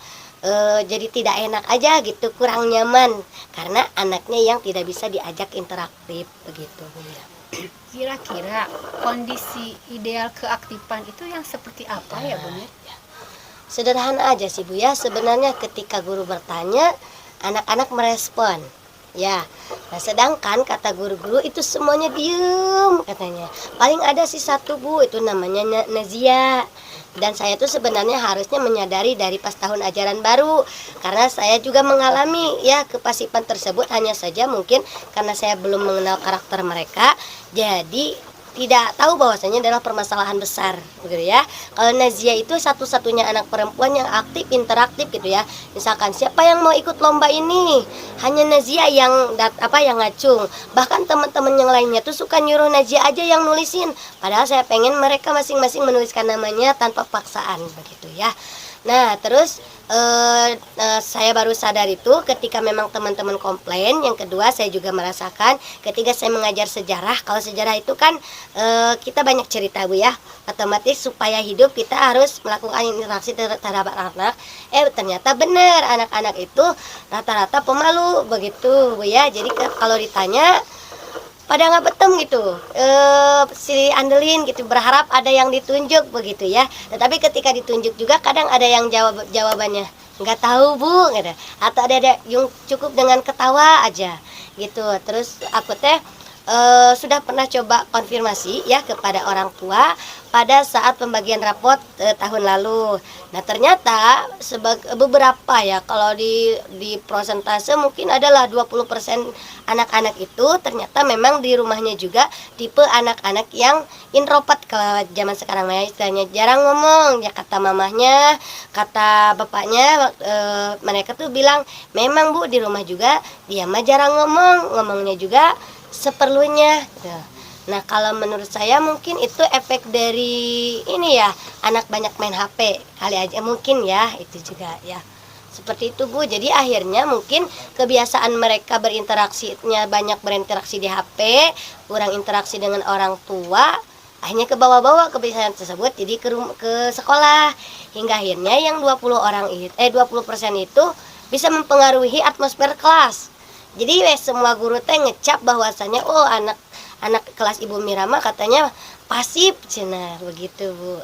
S1: jadi tidak enak aja gitu, kurang nyaman karena anaknya yang tidak bisa diajak interaktif begitu ya.
S3: Kira-kira kondisi ideal keaktifan itu yang seperti apa ya Bu Mir?
S1: Sederhana aja sih Bu ya, sebenarnya ketika guru bertanya anak-anak merespon ya. Nah sedangkan kata guru-guru itu semuanya diem katanya. Paling ada sih satu Bu, itu namanya Nazia. Dan saya tuh sebenarnya harusnya menyadari dari pas tahun ajaran baru, karena saya juga mengalami ya kepasifan tersebut, hanya saja mungkin karena saya belum mengenal karakter mereka, jadi tidak tahu bahwasanya adalah permasalahan besar begitu ya. Kalau Nazia itu satu-satunya anak perempuan yang aktif, interaktif gitu ya. Misalkan siapa yang mau ikut lomba ini, hanya Nazia yang yang ngacung. Bahkan teman-teman yang lainnya tuh suka nyuruh Nazia aja yang nulisin, padahal saya pengen mereka masing-masing menuliskan namanya tanpa paksaan begitu ya. Nah terus saya baru sadar itu ketika memang teman-teman komplain. Yang kedua saya juga merasakan ketika saya mengajar sejarah. Kalau sejarah itu kan kita banyak cerita Bu ya, otomatis supaya hidup kita harus melakukan interaksi terhadap anak. Ternyata benar anak-anak itu rata-rata pemalu begitu Bu ya. Jadi kalau ditanya pada nggak betem gitu, si andelin gitu, berharap ada yang ditunjuk begitu ya. Tetapi ketika ditunjuk juga kadang ada yang jawabannya nggak tahu Bu gitu. Atau ada yang cukup dengan ketawa aja gitu. Terus aku teh sudah pernah coba konfirmasi ya kepada orang tua pada saat pembagian rapot tahun lalu. Nah ternyata beberapa ya, kalau di persentase mungkin adalah 20% anak-anak itu ternyata memang di rumahnya juga tipe anak-anak yang introvert. Kalau zaman sekarang ya istilahnya jarang ngomong ya, kata mamahnya, kata bapaknya, mereka tuh bilang memang Bu di rumah juga dia mah jarang ngomong, ngomongnya juga seperlunya. Nah, kalau menurut saya mungkin itu efek dari ini ya, anak banyak main HP kali aja mungkin ya, itu juga ya. Seperti itu Bu, jadi akhirnya mungkin kebiasaan mereka berinteraksinya banyak berinteraksi di HP, kurang interaksi dengan orang tua, akhirnya ke bawah-bawah kebiasaan tersebut jadi ke sekolah. Hingga akhirnya yang 20% itu bisa mempengaruhi atmosfer kelas. Jadi semua guru teh ngecap bahwasanya oh anak kelas Ibu Mira mah katanya pasif cenah begitu Bu.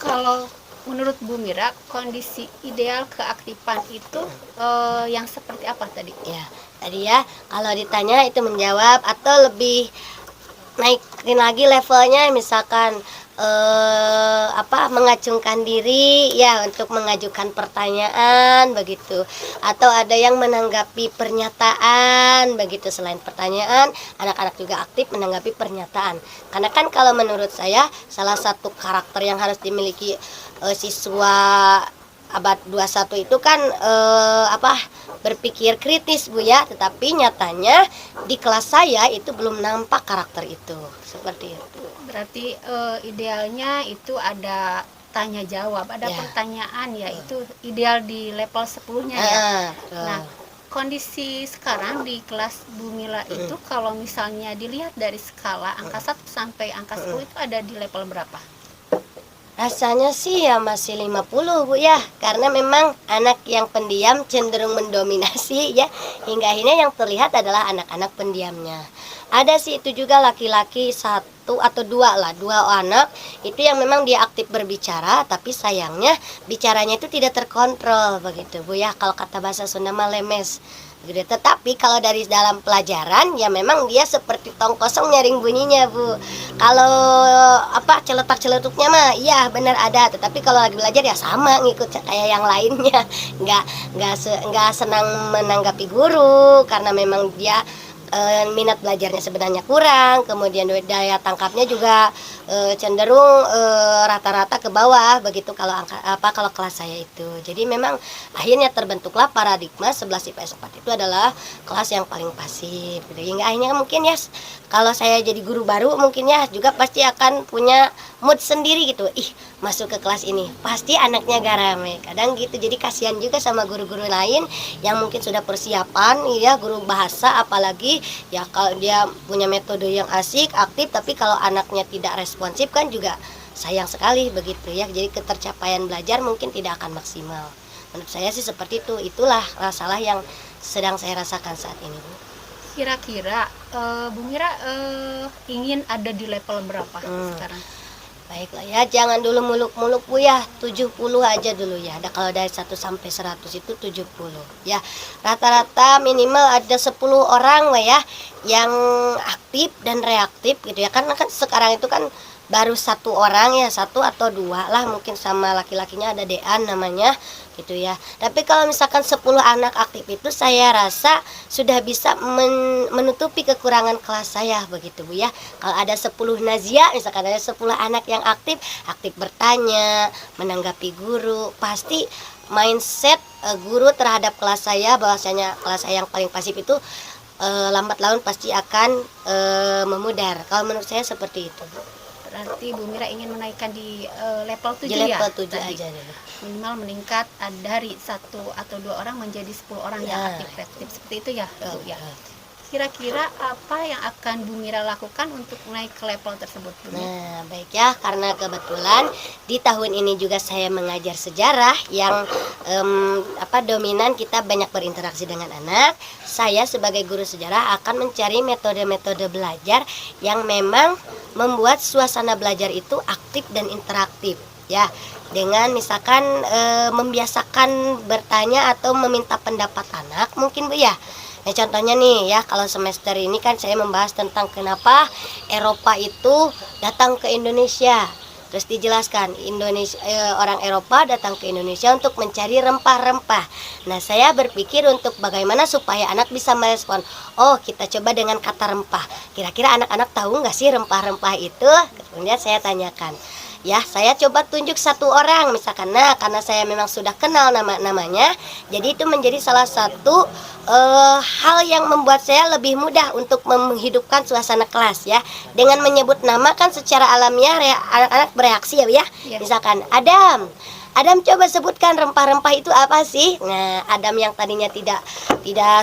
S3: Kalau menurut Bu Mira, kondisi ideal keaktifan itu yang seperti apa tadi?
S1: Ya, tadi ya kalau ditanya itu menjawab atau lebih naikin lagi levelnya misalkan mengacungkan diri ya untuk mengajukan pertanyaan begitu, atau ada yang menanggapi pernyataan begitu. Selain pertanyaan, anak-anak juga aktif menanggapi pernyataan, karena kan kalau menurut saya salah satu karakter yang harus dimiliki siswa abad 21 itu kan berpikir kritis Bu ya, tetapi nyatanya di kelas saya itu belum nampak karakter itu seperti itu.
S3: Berarti idealnya itu ada tanya jawab, ada
S1: Ya.
S3: pertanyaan ya, itu ideal di level 10-nya ya.
S1: Betul.
S3: Nah, kondisi sekarang di kelas Bu Mila itu kalau misalnya dilihat dari skala angka 1 sampai angka 10 itu ada di level berapa?
S1: Rasanya sih ya masih 50 Bu ya, karena memang anak yang pendiam cenderung mendominasi ya, hingga akhirnya yang terlihat adalah anak-anak pendiamnya. Ada sih itu juga laki-laki 1 atau 2 lah, 2 anak itu yang memang dia aktif berbicara, tapi sayangnya bicaranya itu tidak terkontrol begitu Bu ya, kalau kata bahasa Sunda mah lemes gitu. Tetapi kalau dari dalam pelajaran ya memang dia seperti tong kosong nyaring bunyinya Bu. Kalau celetak-celetuknya mah iya benar ada, tetapi kalau lagi belajar ya sama ngikut kayak yang lainnya. Nggak senang menanggapi guru karena memang dia minat belajarnya sebenarnya kurang, kemudian daya tangkapnya juga cenderung rata-rata ke bawah begitu kalau kelas saya itu. Jadi memang akhirnya terbentuklah paradigma 11 IPS 4 itu adalah kelas yang paling pasif gitu. Hingga akhirnya mungkin ya kalau saya jadi guru baru mungkin ya juga pasti akan punya mood sendiri gitu. Ih, masuk ke kelas ini pasti anaknya garame. Kadang gitu. Jadi kasihan juga sama guru-guru lain yang mungkin sudah persiapan ya, guru bahasa apalagi ya, kalau dia punya metode yang asik, aktif, tapi kalau anaknya tidak responsif kan juga sayang sekali begitu ya. Jadi ketercapaian belajar mungkin tidak akan maksimal. Menurut saya sih seperti itu. Itulah masalah yang sedang saya rasakan saat ini Bu.
S3: Kira-kira Bu Mira ingin ada di level berapa sekarang?
S1: Baiklah ya, jangan dulu muluk-muluk Bu ya, 70 aja dulu ya. Ada kalau dari 1 sampai 100 itu 70 ya. Rata-rata minimal ada 10 orang lah ya yang aktif dan reaktif gitu ya. Karena kan sekarang itu kan baru 1 orang ya, 1 atau 2 lah mungkin, sama laki-lakinya ada Dean namanya gitu ya. Tapi kalau misalkan 10 anak aktif itu saya rasa sudah bisa menutupi kekurangan kelas saya begitu Bu ya. Kalau ada 10 Nazia, misalkan ada 10 anak yang aktif bertanya, menanggapi guru, pasti mindset guru terhadap kelas saya bahwasanya kelas saya yang paling pasif itu lambat laun pasti akan memudar. Kalau menurut saya seperti itu Bu.
S3: Berarti Bu Mira ingin menaikkan di level 7
S1: Di
S3: ya?
S1: level 7
S3: tadi.
S1: aja dulu.
S3: Minimal meningkat dari 1 atau 2 orang menjadi 10 orang yang
S1: Ya.
S3: aktif reaktif seperti itu ya Bu ya.
S1: Betul.
S3: Kira-kira apa yang akan Bu Mira lakukan untuk naik ke level tersebut Bu?
S1: Nah, baik ya, karena kebetulan di tahun ini juga saya mengajar sejarah yang dominan kita banyak berinteraksi dengan anak. Saya sebagai guru sejarah akan mencari metode-metode belajar yang memang membuat suasana belajar itu aktif dan interaktif ya. Dengan misalkan membiasakan bertanya atau meminta pendapat anak mungkin Bu ya. Nah, contohnya nih ya, kalau semester ini kan saya membahas tentang kenapa Eropa itu datang ke Indonesia. Terus dijelaskan orang Eropa datang ke Indonesia untuk mencari rempah-rempah. Nah, saya berpikir untuk bagaimana supaya anak bisa merespon. Oh, kita coba dengan kata rempah. Kira-kira anak-anak tahu nggak sih rempah-rempah itu? Kemudian saya tanyakan. ya saya coba tunjuk satu orang misalkan. Nah, karena saya memang sudah kenal namanya, jadi itu menjadi salah satu hal yang membuat saya lebih mudah untuk menghidupkan suasana kelas ya. Dengan menyebut nama kan secara alamiah anak-anak bereaksi ya Bu ya.
S3: Iya.
S1: Misalkan Adam coba sebutkan rempah-rempah itu apa sih? Nah, Adam yang tadinya tidak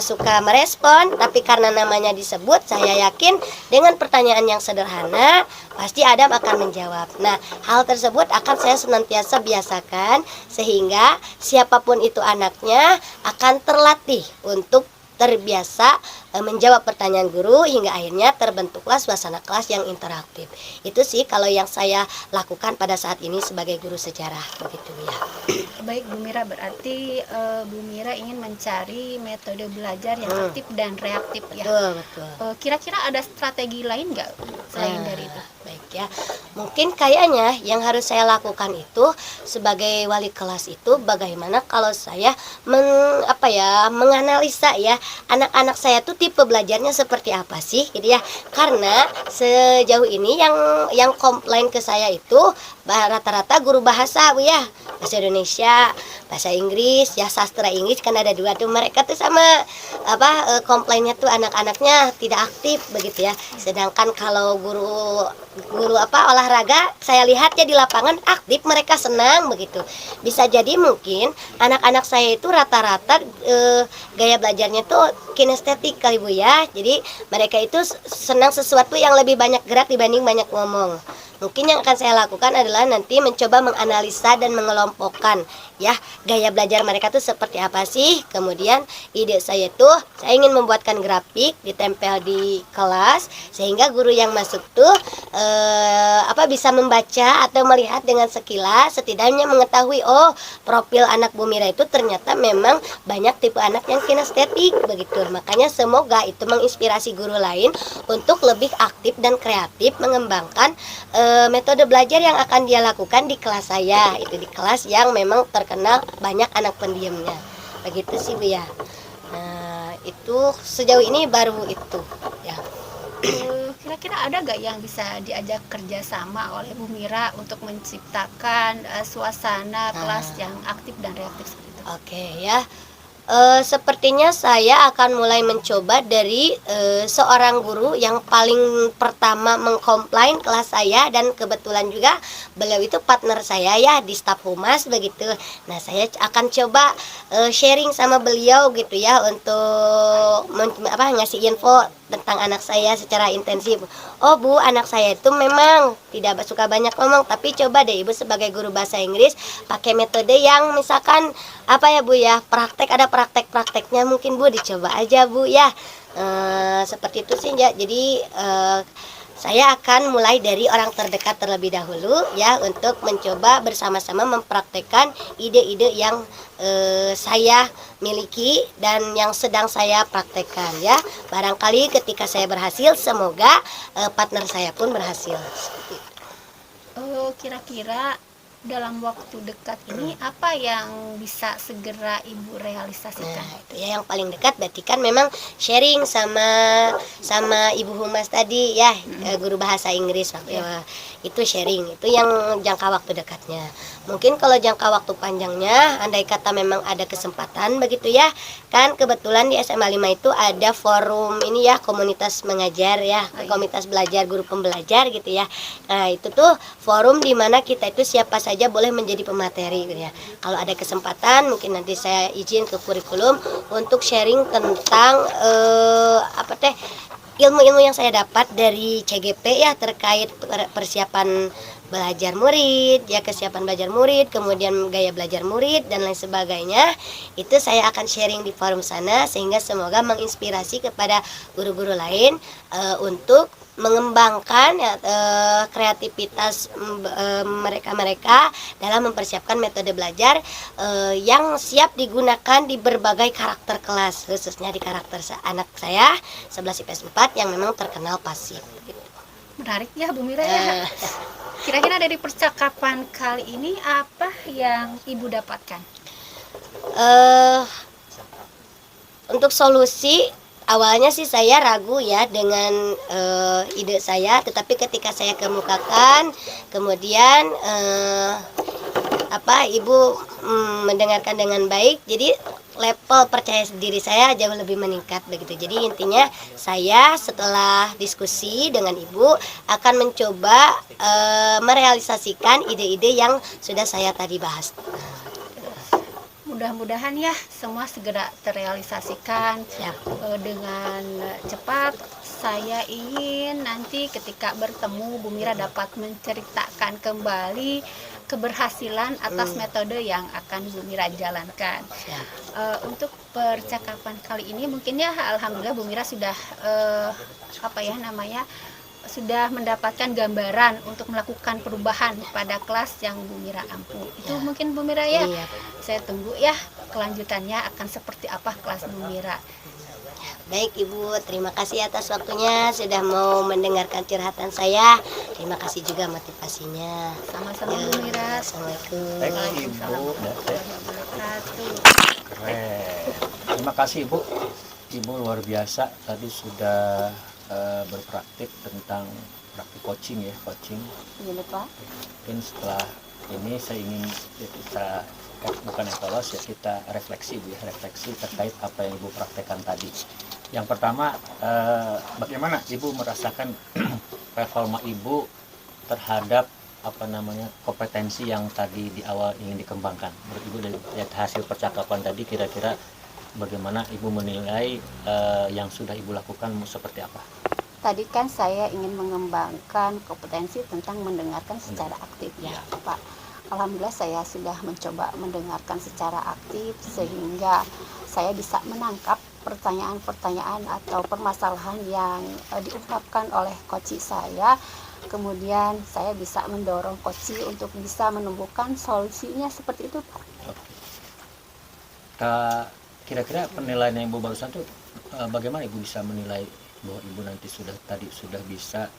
S1: suka merespon, tapi karena namanya disebut, saya yakin dengan pertanyaan yang sederhana, pasti Adam akan menjawab. Nah, hal tersebut akan saya senantiasa biasakan, sehingga siapapun itu anaknya akan terlatih untuk terbiasa menjawab pertanyaan guru hingga akhirnya terbentuklah suasana kelas yang interaktif. Itu sih kalau yang saya lakukan pada saat ini sebagai guru sejarah begitu ya.
S3: Baik Bu Mira, berarti Bu Mira ingin mencari metode belajar yang aktif dan reaktif ya.
S1: Betul.
S3: Kira-kira ada strategi lain nggak selain dari itu?
S1: Baik ya, mungkin kayaknya yang harus saya lakukan itu sebagai wali kelas itu bagaimana kalau saya menganalisa ya anak-anak saya tuh tipe belajarnya seperti apa sih gitu ya. Karena sejauh ini yang komplain ke saya itu rata-rata guru bahasa Bu ya, bahasa Indonesia, bahasa Inggris ya, sastra Inggris kan ada dua tuh, mereka tuh sama komplainnya tuh anak-anaknya tidak aktif begitu ya. Sedangkan kalau guru olahraga saya lihat ya di lapangan aktif, mereka senang begitu. Bisa jadi mungkin anak-anak saya itu rata-rata gaya belajarnya tuh kinestetik kali Bu ya. Jadi mereka itu senang sesuatu yang lebih banyak gerak dibanding banyak ngomong. Mungkin yang akan saya lakukan adalah nanti mencoba menganalisa dan mengelompokkan ya gaya belajar mereka tuh seperti apa sih. Kemudian ide saya tuh saya ingin membuatkan grafik ditempel di kelas sehingga guru yang masuk tuh bisa membaca atau melihat dengan sekilas, setidaknya mengetahui profil anak Bu Mira itu ternyata memang banyak tipe anak yang kinestetik begitu. Makanya semoga itu menginspirasi guru lain untuk lebih aktif dan kreatif mengembangkan metode belajar yang akan dia lakukan di kelas saya. Itu di kelas yang memang terkenal banyak anak pendiamnya. Begitu sih Bu ya. Nah, itu sejauh ini baru itu ya.
S3: Kira-kira ada gak yang bisa diajak kerjasama oleh Bu Mira untuk menciptakan suasana kelas yang aktif dan reaktif seperti itu?
S1: Oke ya. Sepertinya saya akan mulai mencoba dari seorang guru yang paling pertama mengkomplain kelas saya, dan kebetulan juga beliau itu partner saya ya di staf humas begitu. Nah, saya akan coba sharing sama beliau gitu ya untuk ngasih info tentang anak saya secara intensif. Oh Bu, anak saya itu memang tidak suka banyak ngomong, tapi coba deh Ibu sebagai guru bahasa Inggris pakai metode yang misalkan Bu ya, ada praktek-prakteknya, mungkin Bu dicoba aja Bu ya. Seperti itu sih ya. Jadi saya akan mulai dari orang terdekat terlebih dahulu ya, untuk mencoba bersama-sama mempraktekkan ide-ide yang saya miliki dan yang sedang saya praktekkan ya. Barangkali ketika saya berhasil, semoga partner saya pun berhasil.
S3: Kira-kira dalam waktu dekat ini apa yang bisa segera Ibu realisasikan?
S1: Nah, itu ya yang paling dekat berarti kan memang sharing sama Ibu Humas tadi ya, guru bahasa Inggris itu sharing, itu yang jangka waktu dekatnya. Mungkin kalau jangka waktu panjangnya, andai kata memang ada kesempatan begitu ya, kan kebetulan di SMA 5 itu ada forum ini ya, komunitas mengajar ya, komunitas belajar guru pembelajar gitu ya. Nah, itu tuh forum di mana kita itu siapa saja boleh menjadi pemateri gitu ya. Kalau ada kesempatan mungkin nanti saya izin ke kurikulum untuk sharing tentang ilmu-ilmu yang saya dapat dari CGP ya, terkait persiapan belajar murid ya, kesiapan belajar murid, kemudian gaya belajar murid dan lain sebagainya. Itu saya akan sharing di forum sana sehingga semoga menginspirasi kepada guru-guru lain untuk mengembangkan kreativitas mereka dalam mempersiapkan metode belajar yang siap digunakan di berbagai karakter kelas, khususnya di karakter anak saya 11 IPS 4 yang memang terkenal pasif gitu.
S3: Menarik ya Bu Mira ya. Kira-kira dari percakapan kali ini apa yang Ibu dapatkan?
S1: Untuk solusi awalnya sih saya ragu ya dengan ide saya, tetapi ketika saya kemukakan, kemudian ibu mendengarkan dengan baik, jadi level percaya diri saya jauh lebih meningkat begitu. Jadi intinya saya setelah diskusi dengan ibu akan mencoba merealisasikan ide-ide yang sudah saya tadi bahas.
S3: Mudah-mudahan ya semua segera terrealisasikan
S1: Siap.
S3: dengan cepat. Saya ingin nanti ketika bertemu Bu Mira dapat menceritakan kembali keberhasilan atas metode yang akan Bu Mira jalankan.
S1: Siap.
S3: Untuk percakapan kali ini mungkin ya alhamdulillah Bu Mira sudah sudah mendapatkan gambaran untuk melakukan perubahan pada kelas yang Bu Mira ampu. Itu
S1: Ya.
S3: mungkin Bu Mira ya.
S1: Iya.
S3: Saya tunggu ya kelanjutannya akan seperti apa kelas Bu Mira.
S1: Baik Ibu, terima kasih atas waktunya sudah mau mendengarkan curhatan saya. Terima kasih juga motivasinya.
S3: Sama-sama
S1: Ya,
S3: Bu Mira.
S1: Assalamualaikum.
S2: Baik,
S3: Waalaikumsalam
S2: Ibu.
S3: warahmatullahi wabarakatuh.
S2: Keren. Terima kasih Ibu. Ibu luar biasa tadi sudah berpraktik tentang praktik coaching ya, coaching.
S3: Iya Pak.
S2: Mungkin setelah ini saya ingin kita bukan evaluasi ya, kita refleksi Bu ya, refleksi terkait apa yang Ibu praktekkan tadi. Yang pertama, bagaimana Ibu merasakan performa Ibu terhadap kompetensi yang tadi di awal ingin dikembangkan. Menurut Ibu dari hasil percakapan tadi kira-kira bagaimana Ibu menilai yang sudah Ibu lakukan seperti apa?
S3: Tadi kan saya ingin mengembangkan kompetensi tentang mendengarkan secara aktif ya Pak. Alhamdulillah saya sudah mencoba mendengarkan secara aktif sehingga saya bisa menangkap pertanyaan-pertanyaan atau permasalahan yang diungkapkan oleh coach saya. Kemudian saya bisa mendorong coach untuk bisa menemukan solusinya seperti itu Pak.
S2: Kira-kira penilaian yang Ibu barusan tuh bagaimana Ibu bisa menilai bahwa Ibu nanti sudah bisa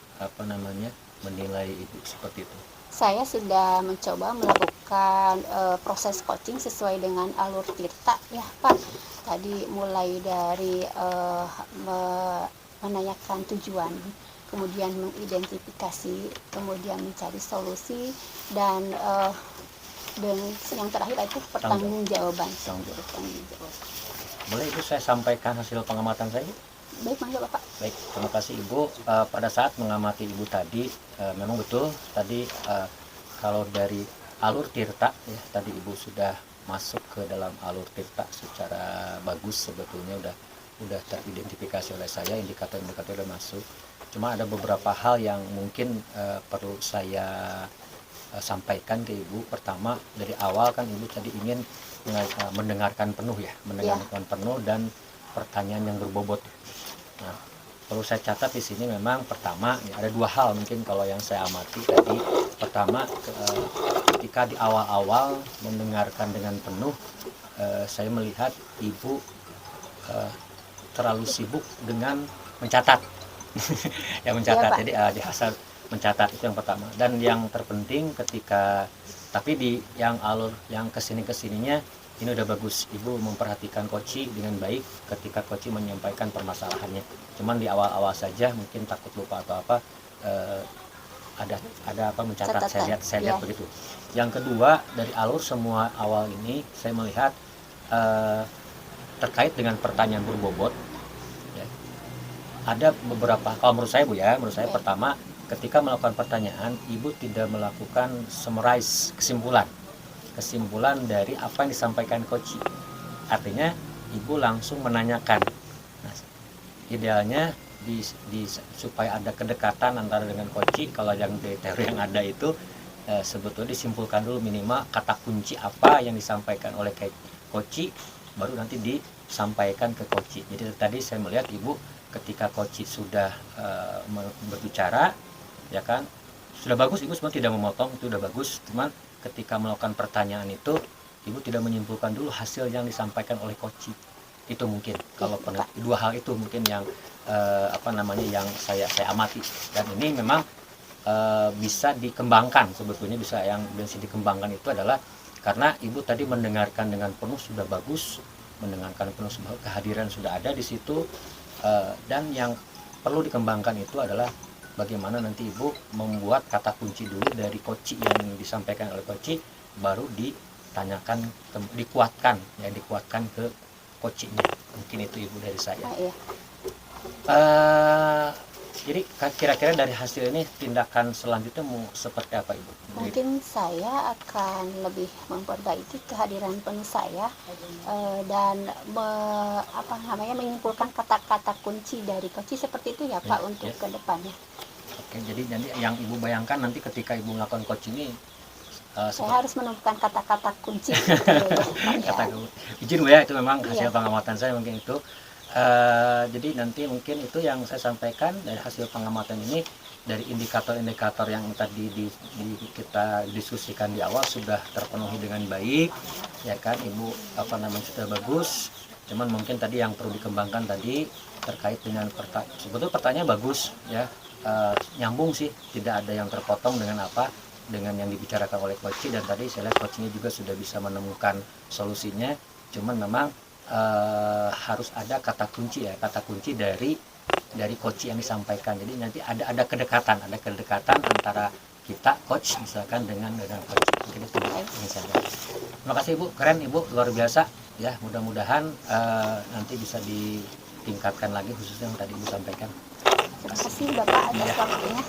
S2: menilai Ibu seperti itu?
S3: Saya sudah mencoba melakukan proses coaching sesuai dengan alur Tirta ya Pak. Tadi mulai dari menanyakan tujuan, kemudian mengidentifikasi, kemudian mencari solusi, dan yang terakhir itu pertanggungjawaban.
S2: Boleh Ibu saya sampaikan hasil pengamatan saya?
S3: Baik, mangga Bapak.
S2: Baik, terima kasih Ibu. Pada saat mengamati Ibu tadi, memang betul tadi kalau dari alur Tirta ya, tadi Ibu sudah masuk ke dalam alur Tirta secara bagus, sebetulnya udah teridentifikasi oleh saya, indikator-indikator udah masuk. Cuma ada beberapa hal yang mungkin perlu saya sampaikan ke Ibu. Pertama, dari awal kan Ibu tadi ingin mendengarkan penuh ya, mendengarkan penuh dan pertanyaan yang berbobot. Nah, perlu saya catat di sini memang pertama ya, ada dua hal mungkin kalau yang saya amati tadi. Pertama, ketika di awal-awal mendengarkan dengan penuh, saya melihat Ibu terlalu sibuk dengan mencatat. Ya mencatat.
S3: Pak.
S2: Jadi di hasil mencatat itu yang pertama. Dan yang terpenting tapi di yang alur yang kesininya ini udah bagus, Ibu memperhatikan coach dengan baik ketika coach menyampaikan permasalahannya. Cuman di awal-awal saja mungkin takut lupa atau apa, ada mencatat.
S3: Catatan.
S2: Saya lihat begitu. Yang kedua, dari alur semua awal ini saya melihat terkait dengan pertanyaan berbobot ya, ada beberapa, kalau menurut saya Bu ya, pertama, ketika melakukan pertanyaan Ibu tidak melakukan summarize kesimpulan dari apa yang disampaikan coach. Artinya Ibu langsung menanyakan. Nah, idealnya supaya ada kedekatan antara dengan coach, kalau yang di teori yang ada itu sebetulnya disimpulkan dulu minimal kata kunci apa yang disampaikan oleh coach, baru nanti disampaikan ke coach. Jadi tadi saya melihat Ibu ketika coach sudah berbicara ya kan, sudah bagus, Ibu sebenarnya tidak memotong, itu sudah bagus. Cuman ketika melakukan pertanyaan itu Ibu tidak menyimpulkan dulu hasil yang disampaikan oleh coach. Itu mungkin kalau dua hal itu mungkin yang yang saya amati, dan ini memang bisa dikembangkan. Sebetulnya bisa dikembangkan itu adalah karena Ibu tadi mendengarkan dengan penuh sudah bagus, mendengarkan penuh, kehadiran sudah ada di situ, Dan yang perlu dikembangkan itu adalah bagaimana nanti ibu membuat kata kunci dulu dari koci yang disampaikan oleh koci, baru ditanyakan, dikuatkan ke kocinya. Mungkin itu ibu dari saya.
S3: Iya.
S2: Jadi kira-kira dari hasil ini tindakan selanjutnya mau seperti apa ibu?
S3: Mungkin saya akan lebih memperbaiki kehadiran penuh saya, dan menyimpulkan kata-kata kunci dari koci seperti itu ya Pak,
S2: Ya,
S3: untuk
S2: ya.
S3: ke depannya.
S2: Oke, jadi yang ibu bayangkan nanti ketika ibu melakukan coach ini
S3: Saya harus menemukan kata-kata kunci gitu ya.
S2: kata izin Bu ya, itu memang hasil
S3: Iya.
S2: pengamatan saya mungkin itu. Jadi nanti mungkin itu yang saya sampaikan dari hasil pengamatan ini, dari indikator-indikator yang tadi kita diskusikan di awal sudah terpenuhi dengan baik, ya kan ibu sudah bagus. Cuman mungkin tadi yang perlu dikembangkan tadi terkait dengan sebetulnya pertanyaan bagus ya, nyambung sih, tidak ada yang terpotong dengan yang dibicarakan oleh coach, dan tadi saya lihat coachnya juga sudah bisa menemukan solusinya. Cuman memang harus ada kata kunci dari coach yang disampaikan. Jadi nanti ada kedekatan antara kita coach misalkan dengan coach. Mungkin itu ini saja. Terima kasih ibu, keren ibu, luar biasa ya. Mudah-mudahan nanti bisa ditingkatkan lagi khususnya yang tadi ibu sampaikan.
S3: Terima kasih Bapak atas waktunya.